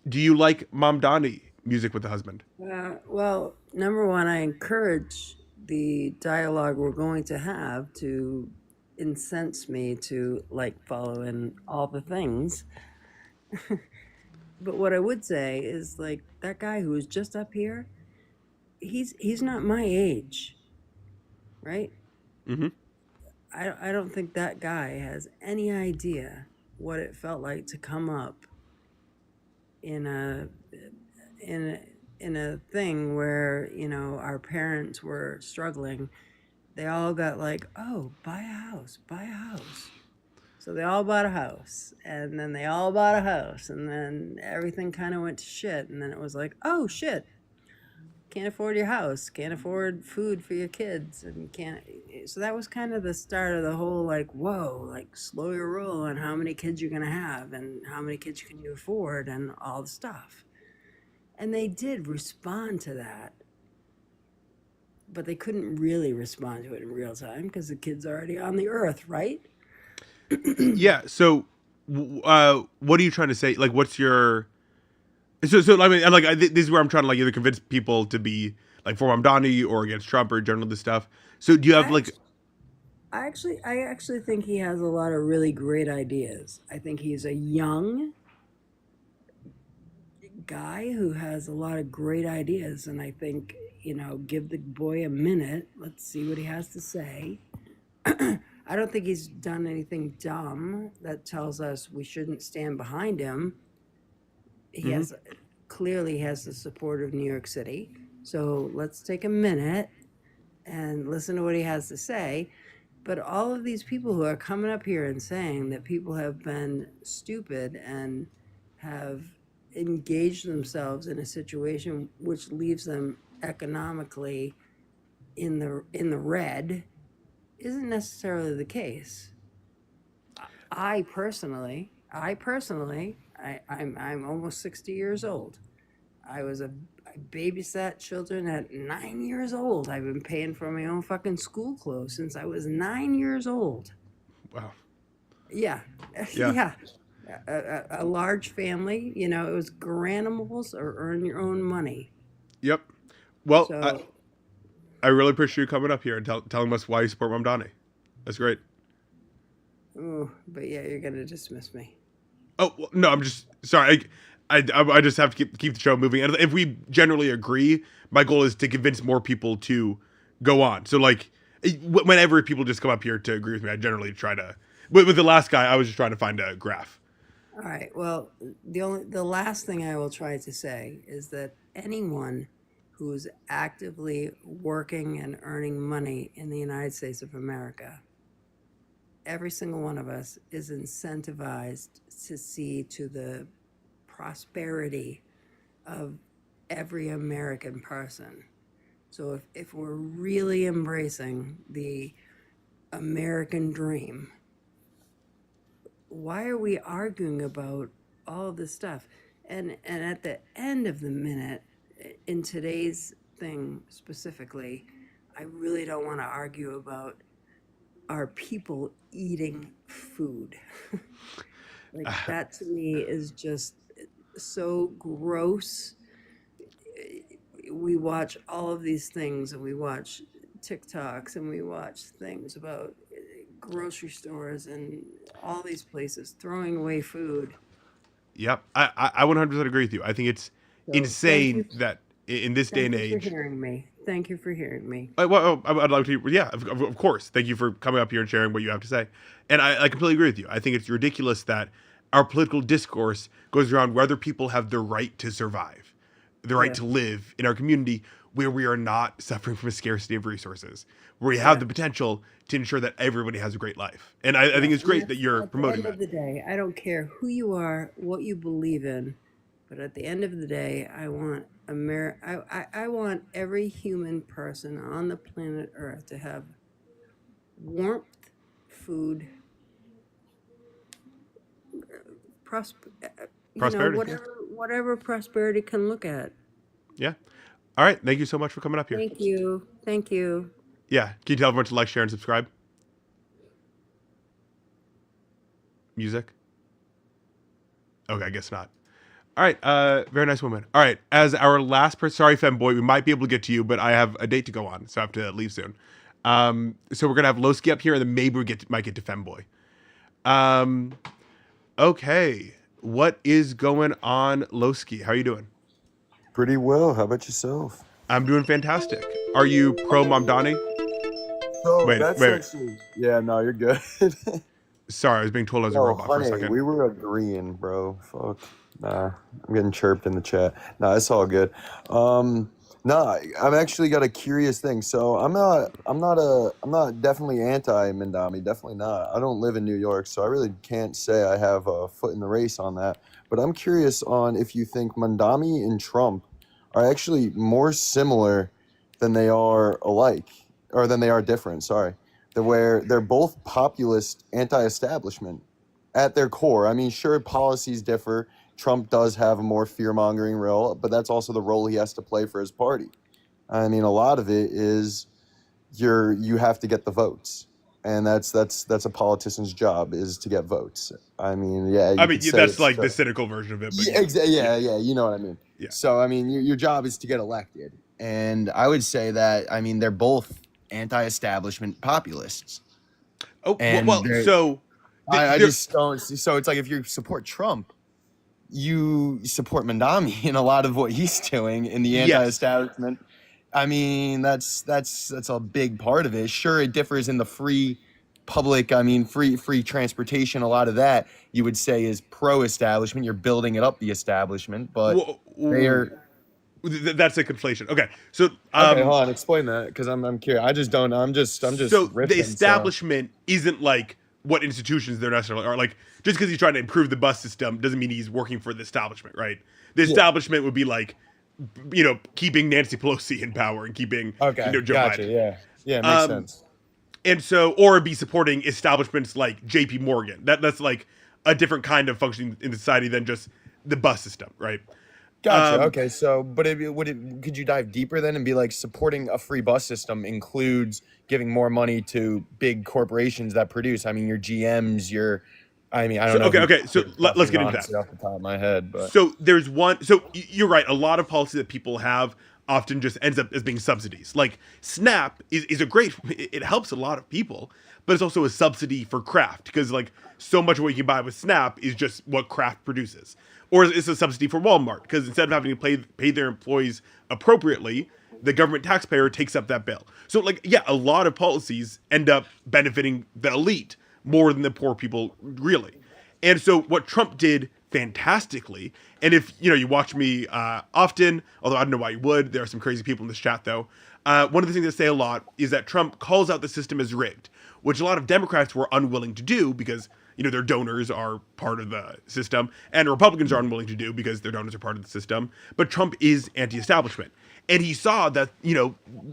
Do you like Mom Donnie, music with the husband? Well, number one, I encourage the dialogue we're going to have to incense me to like, follow, and all the things. But what I would say is, like, that guy who was just up here, he's not my age, right? Mm-hmm. I don't think that guy has any idea what it felt like to come up in a thing where, our parents were struggling. They all got like, oh, buy a house. So they all bought a house, and then they all bought a house, and then everything kind of went to shit, and then it was like, oh shit, can't afford your house, can't afford food for your kids, and you can't. So that was kind of the start of the whole like, whoa, like slow your roll on how many kids you're gonna have and how many kids can you afford and all the stuff. And they did respond to that, but they couldn't really respond to it in real time because the kid's already on the earth, right? Yeah. So, what are you trying to say? Like, what's your so I mean, and like this is where I'm trying to like either convince people to be like for Mamdani or against Trump or general this stuff. So, do you have I like I actually think he has a lot of really great ideas. I think he's a young guy who has a lot of great ideas, and I think, give the boy a minute. Let's see what he has to say. I don't think he's done anything dumb that tells us we shouldn't stand behind him. He Mhm. has clearly has the support of New York City. So let's take a minute and listen to what he has to say. But all of these people who are coming up here and saying that people have been stupid and have engaged themselves in a situation which leaves them economically in the red isn't necessarily the case. I'm almost 60 years old. I babysat children at 9 years old. I've been paying for my own fucking school clothes since I was 9 years old. wow? Yeah, Yeah. yeah. A large family, it was granimals or earn your own money. Yep. Well, So, I really appreciate you coming up here and telling us why you support Mamdani. That's great. ooh, but yeah, you're gonna dismiss me. Oh well, no, I'm just sorry. I just have to keep the show moving. And if we generally agree, my goal is to convince more people to go on. So like, whenever people just come up here to agree with me, I generally try to. With the last guy, I was just trying to find a graph. All right. Well, the last thing I will try to say is that anyone who's actively working and earning money in the United States of America, every single one of us is incentivized to see to the prosperity of every American person. So if we're really embracing the American dream, why are we arguing about all of this stuff? And at the end of the minute, in today's thing specifically, I really don't want to argue about our people eating food. Like that to me is just so gross. We watch all of these things and we watch TikToks and we watch things about grocery stores and all these places throwing away food. Yep, I 100% agree with you. I think it's So insane that in this day thank and you for age. hearing me. Thank you for hearing me. Well, I'd like to. Yeah, of course. Thank you for coming up here and sharing what you have to say. And I completely agree with you. I think it's ridiculous that our political discourse goes around whether people have the right to survive, the right Yeah, to live in our community where we are not suffering from a scarcity of resources, where we have yeah, the potential to ensure that everybody has a great life. And I yeah. think it's And great that that's you're at the promoting end that. of the day. I don't care who you are, what you believe in, but at the end of the day, I want I want every human person on the planet Earth to have warmth, food, prosper, Prosperity. Yeah. whatever prosperity can look at. Yeah. All right. Thank you so much for coming up here. Thank you. Thank you. Yeah. Can you tell everyone to like, share, and subscribe? Music? Okay, I guess not. All right, very nice woman. All right, as our last person, sorry, femboy, we might be able to get to you, but I have a date to go on, so I have to leave soon. So we're gonna have Lowski up here, and then maybe might get to femboy. Um, okay, what is going on, Lowski? How are you doing? Pretty well. How about yourself? I'm doing fantastic. Are you pro Mamdani? So Wait, that's wait, wait. actually, yeah, no, you're good. Sorry, I was being told I was a Yo, robot for a honey, second. we were agreeing, bro. Fuck. Nah, I'm getting chirped in the chat. Nah, it's all good. Nah, I've actually got a curious thing. So I'm not definitely anti-Mindami. Definitely not. I don't live in New York, so I really can't say I have a foot in the race on that. But I'm curious on if you think Mandami and Trump are actually more similar than they are alike, or than they are different. Sorry, where they're both populist, anti-establishment at their core. I mean, sure, policies differ. Trump does have a more fear-mongering role, but that's also the role he has to play for his party. I mean, a lot of it is you have to get the votes, and that's a politician's job, is to get votes. I mean, yeah, I you mean, could say that's it's like the cynical version of it, but yeah, yeah, you know what I mean. Yeah. So I mean, your job is to get elected, and I would say that, I mean, they're both anti-establishment populists, Oh, and well, so I there- just don't. So it's like, if you support Trump, you support Mandami in a lot of what he's doing in the Yes. anti-establishment. I mean, that's a big part of it. Sure, it differs in the free public. I mean, free transportation. A lot of that you would say is pro-establishment. You're building it up, the establishment, but they are. That's a conflation. Okay, so Okay, hold on. Explain that, because I'm curious. I just don't. I'm just so riffing, the establishment isn't like what institutions they're necessarily are. Like, just because he's trying to improve the bus system doesn't mean he's working for the establishment, right? The establishment would be like, keeping Nancy Pelosi in power and keeping Joe gotcha. Biden. Yeah, makes sense. And so, or be supporting establishments like J.P. Morgan. That's like a different kind of functioning in society than just the bus system, right? Gotcha. Okay, so but could you dive deeper then and be like, supporting a free bus system includes giving more money to big corporations that produce? I mean, your GMs, I mean, I don't know. Okay. So let's get into that off the top of my head. But so there's one. So you're right. A lot of policy that people have often just ends up as being subsidies. Like SNAP is a great. It helps a lot of people, but it's also a subsidy for craft, because like so much of what you can buy with SNAP is just what craft produces. Or it's a subsidy for Walmart, because instead of having to pay their employees appropriately, the government taxpayer takes up that bill. So like, yeah, a lot of policies end up benefiting the elite more than the poor people, really. And so what Trump did fantastically, and if you watch me often, although I don't know why you would, there are some crazy people in this chat though, one of the things I say a lot is that Trump calls out the system as rigged, which a lot of Democrats were unwilling to do because their donors are part of the system, and Republicans are unwilling to do because their donors are part of the system. But Trump is anti-establishment, and he saw that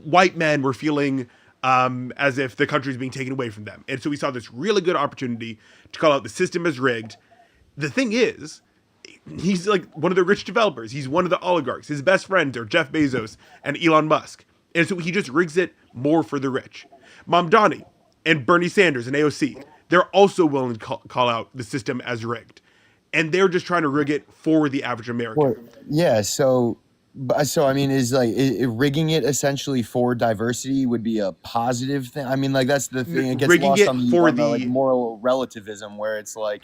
white men were feeling as if the country is being taken away from them, and so he saw this really good opportunity to call out the system as rigged. The thing is, he's like one of the rich developers. He's one of the oligarchs. His best friends are Jeff Bezos and Elon Musk, and so he just rigs it more for the rich. Mamdani and Bernie Sanders and AOC, they're also willing to call out the system as rigged. And they're just trying to rig it for the average American. Well, yeah, so I mean, is rigging it essentially for diversity would be a positive thing? I mean, like, that's the thing. It gets Rigging lost it on for the like, the- moral relativism, where it's like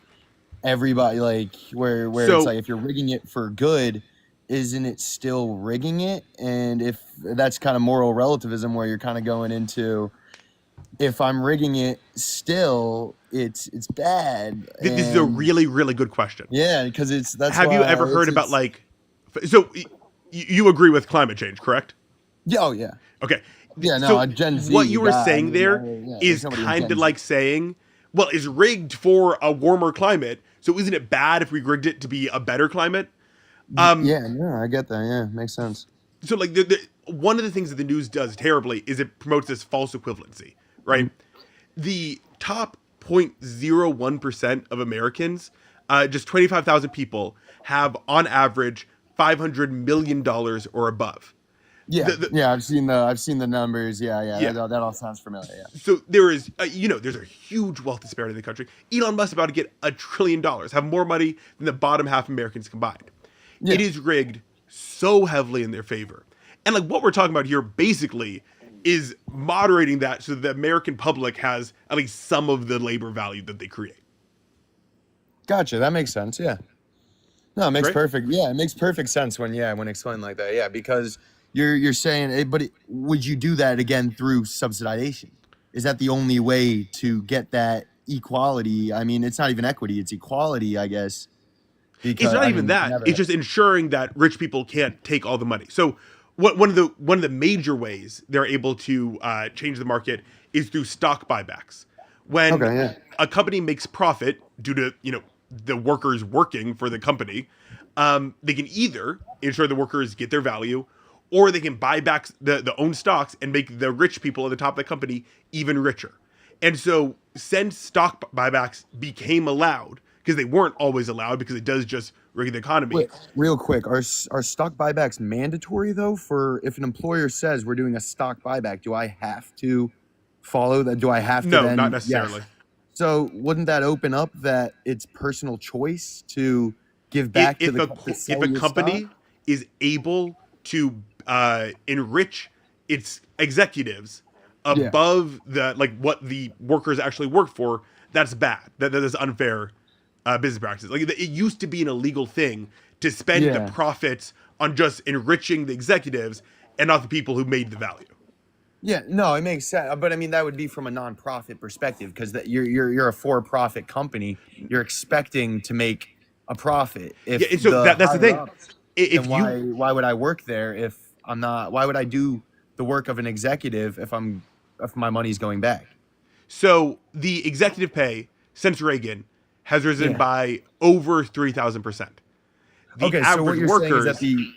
everybody, like, where So- it's like, if you're rigging it for good, isn't it still rigging it? And if that's kind of moral relativism, where you're kind of going into, if I'm rigging it still, it's bad. This is a And really, really good question. yeah, because that's Have you why ever heard about it's- like, so you agree with climate change, correct? Yeah, oh yeah. Okay. Yeah, no, So a Gen Z what you were guy, saying there is somebody in kind Gen of Z. like saying, well, it's rigged for a warmer climate, so isn't it bad if we rigged it to be a better climate? Yeah, no, I get that. Yeah, makes sense. So like one of the things that the news does terribly is it promotes this false equivalency, right? The top 0.01% of Americans, just 25,000 people, have on average $500 million or above. Yeah, yeah, I've seen the numbers. Yeah. That all sounds familiar. Yeah. So there is, there's a huge wealth disparity in the country. Elon Musk is about to get $1 trillion, have more money than the bottom half of Americans combined. Yeah. It is rigged so heavily in their favor. And like what we're talking about here basically is moderating that so that the American public has at least some of the labor value that they create. Gotcha. That makes sense. Yeah. No, it makes Right? perfect. Yeah, it makes perfect sense when explained like that. Yeah, because you're saying, but would you do that again through subsidization? Is that the only way to get that equality? I mean, it's not even equity; it's equality, I guess. Because, It's not even that. never- It's just ensuring that rich people can't take all the money. So one of the major ways they're able to change the market is through stock buybacks. When Okay, yeah. a company makes profit due to the workers working for the company, They can either ensure the workers get their value, or they can buy back the own stocks and make the rich people at the top of the company even richer. And so, since stock buybacks became allowed, because they weren't always allowed, because it does just rig the economy. Wait, real quick, are stock buybacks mandatory though? For if an employer says we're doing a stock buyback, do I have to follow that? Do I have to? No, then, not necessarily. Yes. So wouldn't that open up that it's personal choice to give back to the if a company is able to enrich its executives above the what the workers actually work for, that's bad. That is unfair business practices. Like, it used to be an illegal thing to spend the profits on just enriching the executives and not the people who made the value. Yeah, no, it makes sense. But I mean, that would be from a nonprofit perspective, because you're a for-profit company. You're expecting to make a profit. If Yeah, so that's the thing. Then why would I work there if I'm not? Why would I do the work of an executive if my money's going back? So the executive pay since Reagan has risen by over 3,000%. The so what average you're saying is workers that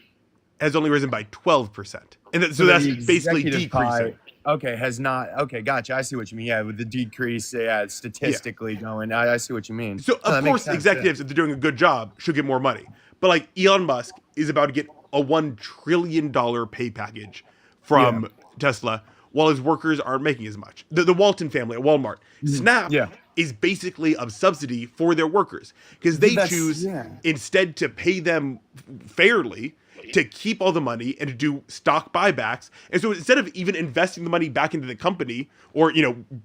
has only risen by 12%, and so that's basically decreasing. Has not. Okay, gotcha. I see what you mean. Yeah, with the decrease, statistically going. I see what you mean. So of course, executives, if they're doing a good job, should get more money. But like Elon Musk is about to get a $1 trillion pay package from Tesla, while his workers aren't making as much. The Walton family at Walmart, Snap is basically a subsidy for their workers, because they choose instead to pay them fairly, to keep all the money and to do stock buybacks. And so instead of even investing the money back into the company or,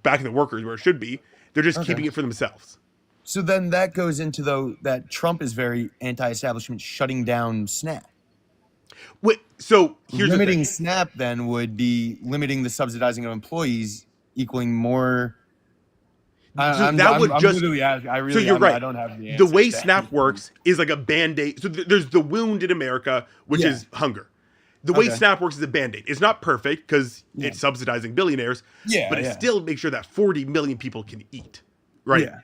back in the workers where it should be, they're just keeping it for themselves. So then that goes into, though, that Trump is very anti-establishment, shutting down Snap. So here's limiting the thing. Snap then would be limiting the subsidizing of employees, equaling more. I right. I don't have the answer. The way Snap works is like a Band-Aid. So there's the wound in America, which is hunger. The way Snap works is a Band-Aid. It's not perfect because it's subsidizing billionaires, but it still makes sure that 40 million people can eat, right? Yeah.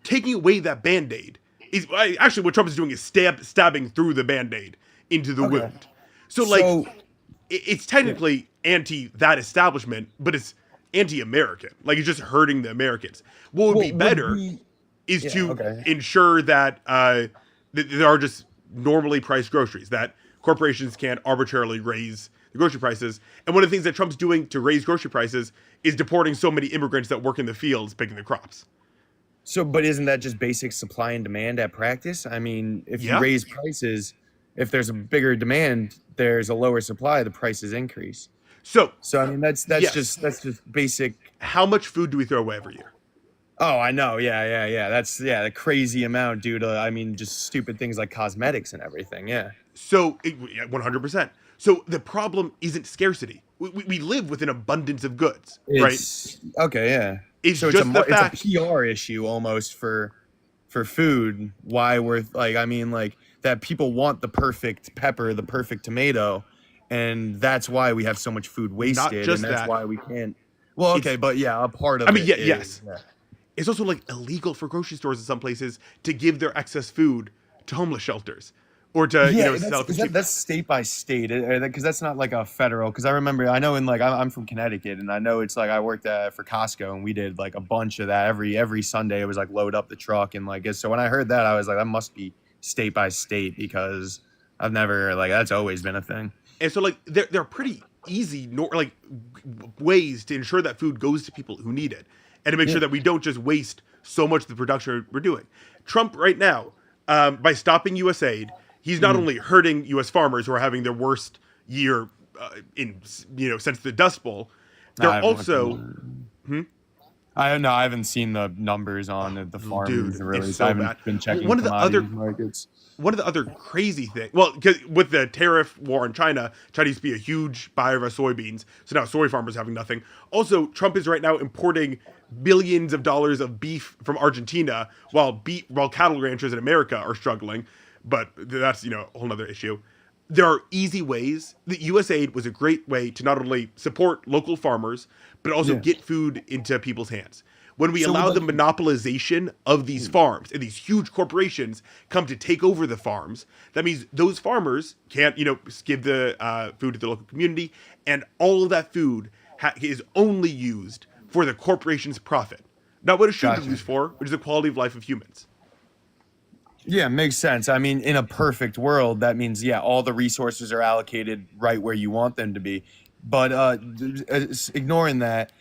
Taking away that Band-Aid is actually what Trump is doing is stabbing through the Band-Aid into the wound. So it's technically anti that establishment, but it's anti-American. Like, it's just hurting the Americans. What would be better is to ensure that there are just normally priced groceries, that corporations can't arbitrarily raise the grocery prices. And one of the things that Trump's doing to raise grocery prices is deporting so many immigrants that work in the fields picking the crops. So, but isn't that just basic supply and demand at practice? I mean, if you raise prices, if there's a bigger demand, there's a lower supply, the prices increase. So I mean, that's just basic. How much food do we throw away every year? Oh, I know. Yeah. That's the crazy amount due to, I mean, just stupid things like cosmetics and everything. Yeah. So 100%. So the problem isn't scarcity. We live with an abundance of goods, right? Okay. Yeah. It's just the fact. It's a PR issue almost for food. Why we're that people want the perfect pepper, the perfect tomato. And that's why we have so much food wasted. Not just and that's that. why we can't. Well, okay, but a part of it. Yes. Yeah. It's also illegal for grocery stores in some places to give their excess food to homeless shelters or to sell. That's state by state, because that's not like a federal. Because I remember, I know I'm from Connecticut, and I know it's I worked for Costco, and we did a bunch of that every Sunday. It was load up the truck and so when I heard that, I was that must be state by state, because I've never that's always been a thing. And so they're pretty easy ways to ensure that food goes to people who need it, and to make sure that we don't just waste so much of the production we're doing. Trump right now, by stopping U.S. aid, he's not only hurting U.S. farmers who are having their worst year since the Dust Bowl. They're also. I don't know. I haven't seen the numbers on the farmers really. So I haven't been checking markets. One of the other crazy things, because with the tariff war in China used to be a huge buyer of soybeans, so now soy farmers having nothing. Also, Trump is right now importing billions of dollars of beef from Argentina, while cattle ranchers in America are struggling. But that's a whole other issue. There are easy ways. The USAID was a great way to not only support local farmers, but also get food into people's hands. when we So allow would, the like, monopolization of these farms and these huge corporations come to take over the farms, that means those farmers can't, give the food to the local community, and all of that food is only used for the corporation's profit, not what it should be gotcha. used for, which is the quality of life of humans. Yeah, makes sense. I mean, in a perfect world, that means, yeah, all the resources are allocated right where you want them to be. But ignoring that,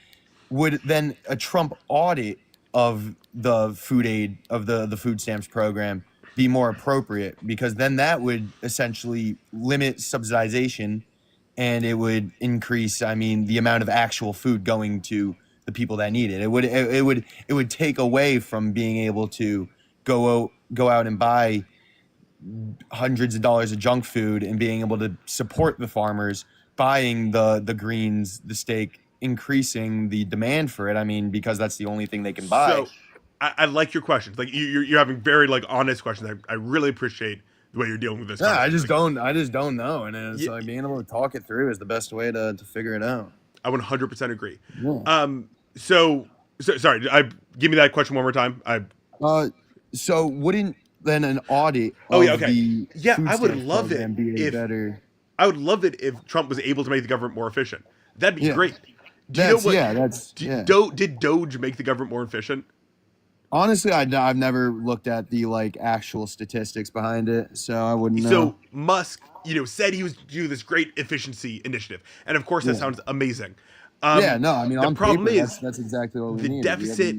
would then a Trump audit of the food aid of the food stamps program be more appropriate? Because then that would essentially limit subsidization, and it would increase, I mean, the amount of actual food going to the people that need it. It would take away from being able to go out and buy hundreds of dollars of junk food and being able to support the farmers, buying the greens, the steak, increasing the demand for it. I mean, because that's the only thing they can buy. So, I like your questions. Like you're having very like honest questions. I really appreciate the way you're dealing with this. Yeah, I conversation. just don't know, and it's Yeah, like being able to talk it through is the best way to figure it out. I 100% agree. Yeah. So sorry. Give me that question one more time. So wouldn't then an audit Oh of yeah, okay. the Yeah, food I would stamps love it program be a if better? I would love it if Trump was able to make the government more efficient. That'd be Yeah, great. Do you know what? that's yeah. Did Doge make the government more efficient? Honestly, I've never looked at the like actual statistics behind it, so I wouldn't know. So Musk, said he was doing this great efficiency initiative, and of course that Yeah. sounds amazing. Yeah, no, I mean The on problem paper, is that's exactly what we the needed. deficit.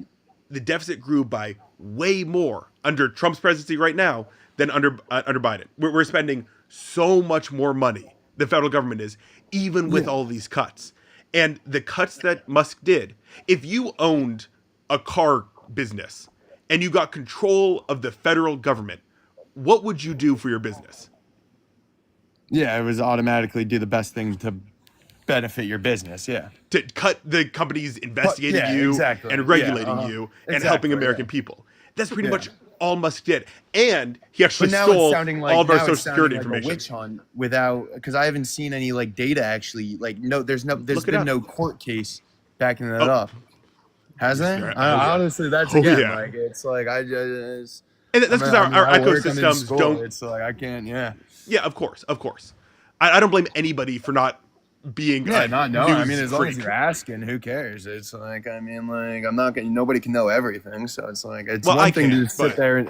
The deficit grew by way more under Trump's presidency right now than under Biden. We're spending so much more money. The federal government is, even with Yeah. all these cuts, and the cuts that Musk did. If you owned a car business and you got control of the federal government, what would you do for your business? Yeah, it was automatically do the best thing to benefit your business. Yeah. To cut the companies investigating yeah, you exactly. and Yeah, regulating you and helping exactly, American yeah. people. That's pretty Yeah. much all Musk did. And he actually But now stole it's sounding like all of our now social it's sounding security like information. a witch hunt without, because I haven't seen any like data actually. Like there's Look it been up. no court case backing that Oh. up. Has there? Yeah, oh, yeah. Honestly, that's Oh, again yeah. like it's like I just. And that's because our I work, I'm in ecosystems school, don't. It's like I can't. Yeah. Yeah, of course. I don't blame anybody for not being. Yeah, a not knowing. I news mean, as long as freak. you're asking, who cares? It's like, I mean, like, I'm not gonna. Nobody can know everything, so it's like it's Well, I one thing can, to sit but- there and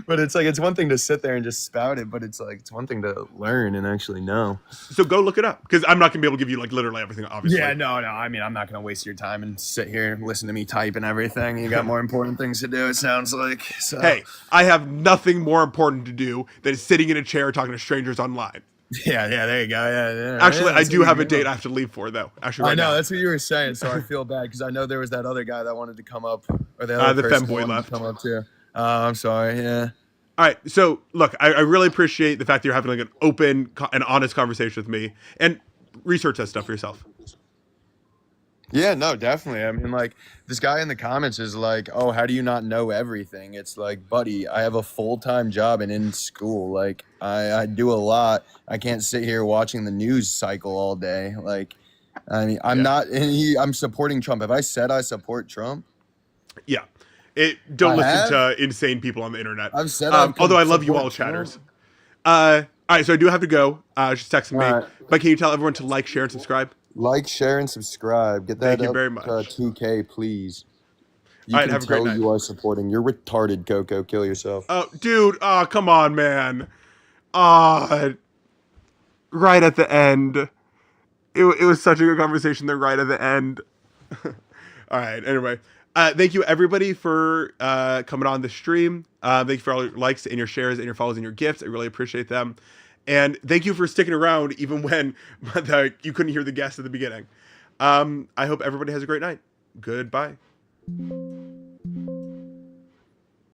but it's like it's one thing to sit there and just spout it, but it's like it's one thing to learn and actually know. So go look it up, because I'm not gonna be able to give you like literally everything. Obviously. Yeah, no. I mean, I'm not gonna waste your time and sit here and listen to me type and everything. You got more important things to do. It sounds like. So. Hey, I have nothing more important to do than sitting in a chair talking to strangers online. Yeah, there you go. Yeah. Actually, I that's do what have you a date know. I have to leave for, though. Actually, I right know now. that's what you were saying, so I feel bad because I know there was that other guy that wanted to come up, or the the person femboy wanted left. to come up too. I'm sorry. Yeah. All right, so look, I really appreciate the fact that you're having like an open and honest conversation with me, and research that stuff for yourself. Yeah, no, definitely. I mean, like, this guy in the comments is like, oh, how do you not know everything? It's like, buddy, I have a full-time job and in school. Like, I do a lot. I can't sit here watching the news cycle all day. Like, I mean, I'm not, I'm supporting Trump. Have I said I support Trump? Yeah, don't I listen have? to insane people on the internet. I've said I've although I love you support all, Trump. chatters. All right, so I do have to go. She's texting me, All right. but can you tell everyone to like, share, and subscribe? Like, share, and subscribe. Get that Thank you up very to much. 2K, please. You All right, can have a great tell night. you are supporting. You're retarded, Coco. Kill yourself. Oh, dude, come on, man. Right at the end. It was such a good conversation there right at the end. All right, anyway. Thank you, everybody, for coming on the stream. Thank you for all your likes and your shares and your follows and your gifts. I really appreciate them. And thank you for sticking around even when you couldn't hear the guests at the beginning. I hope everybody has a great night. Goodbye.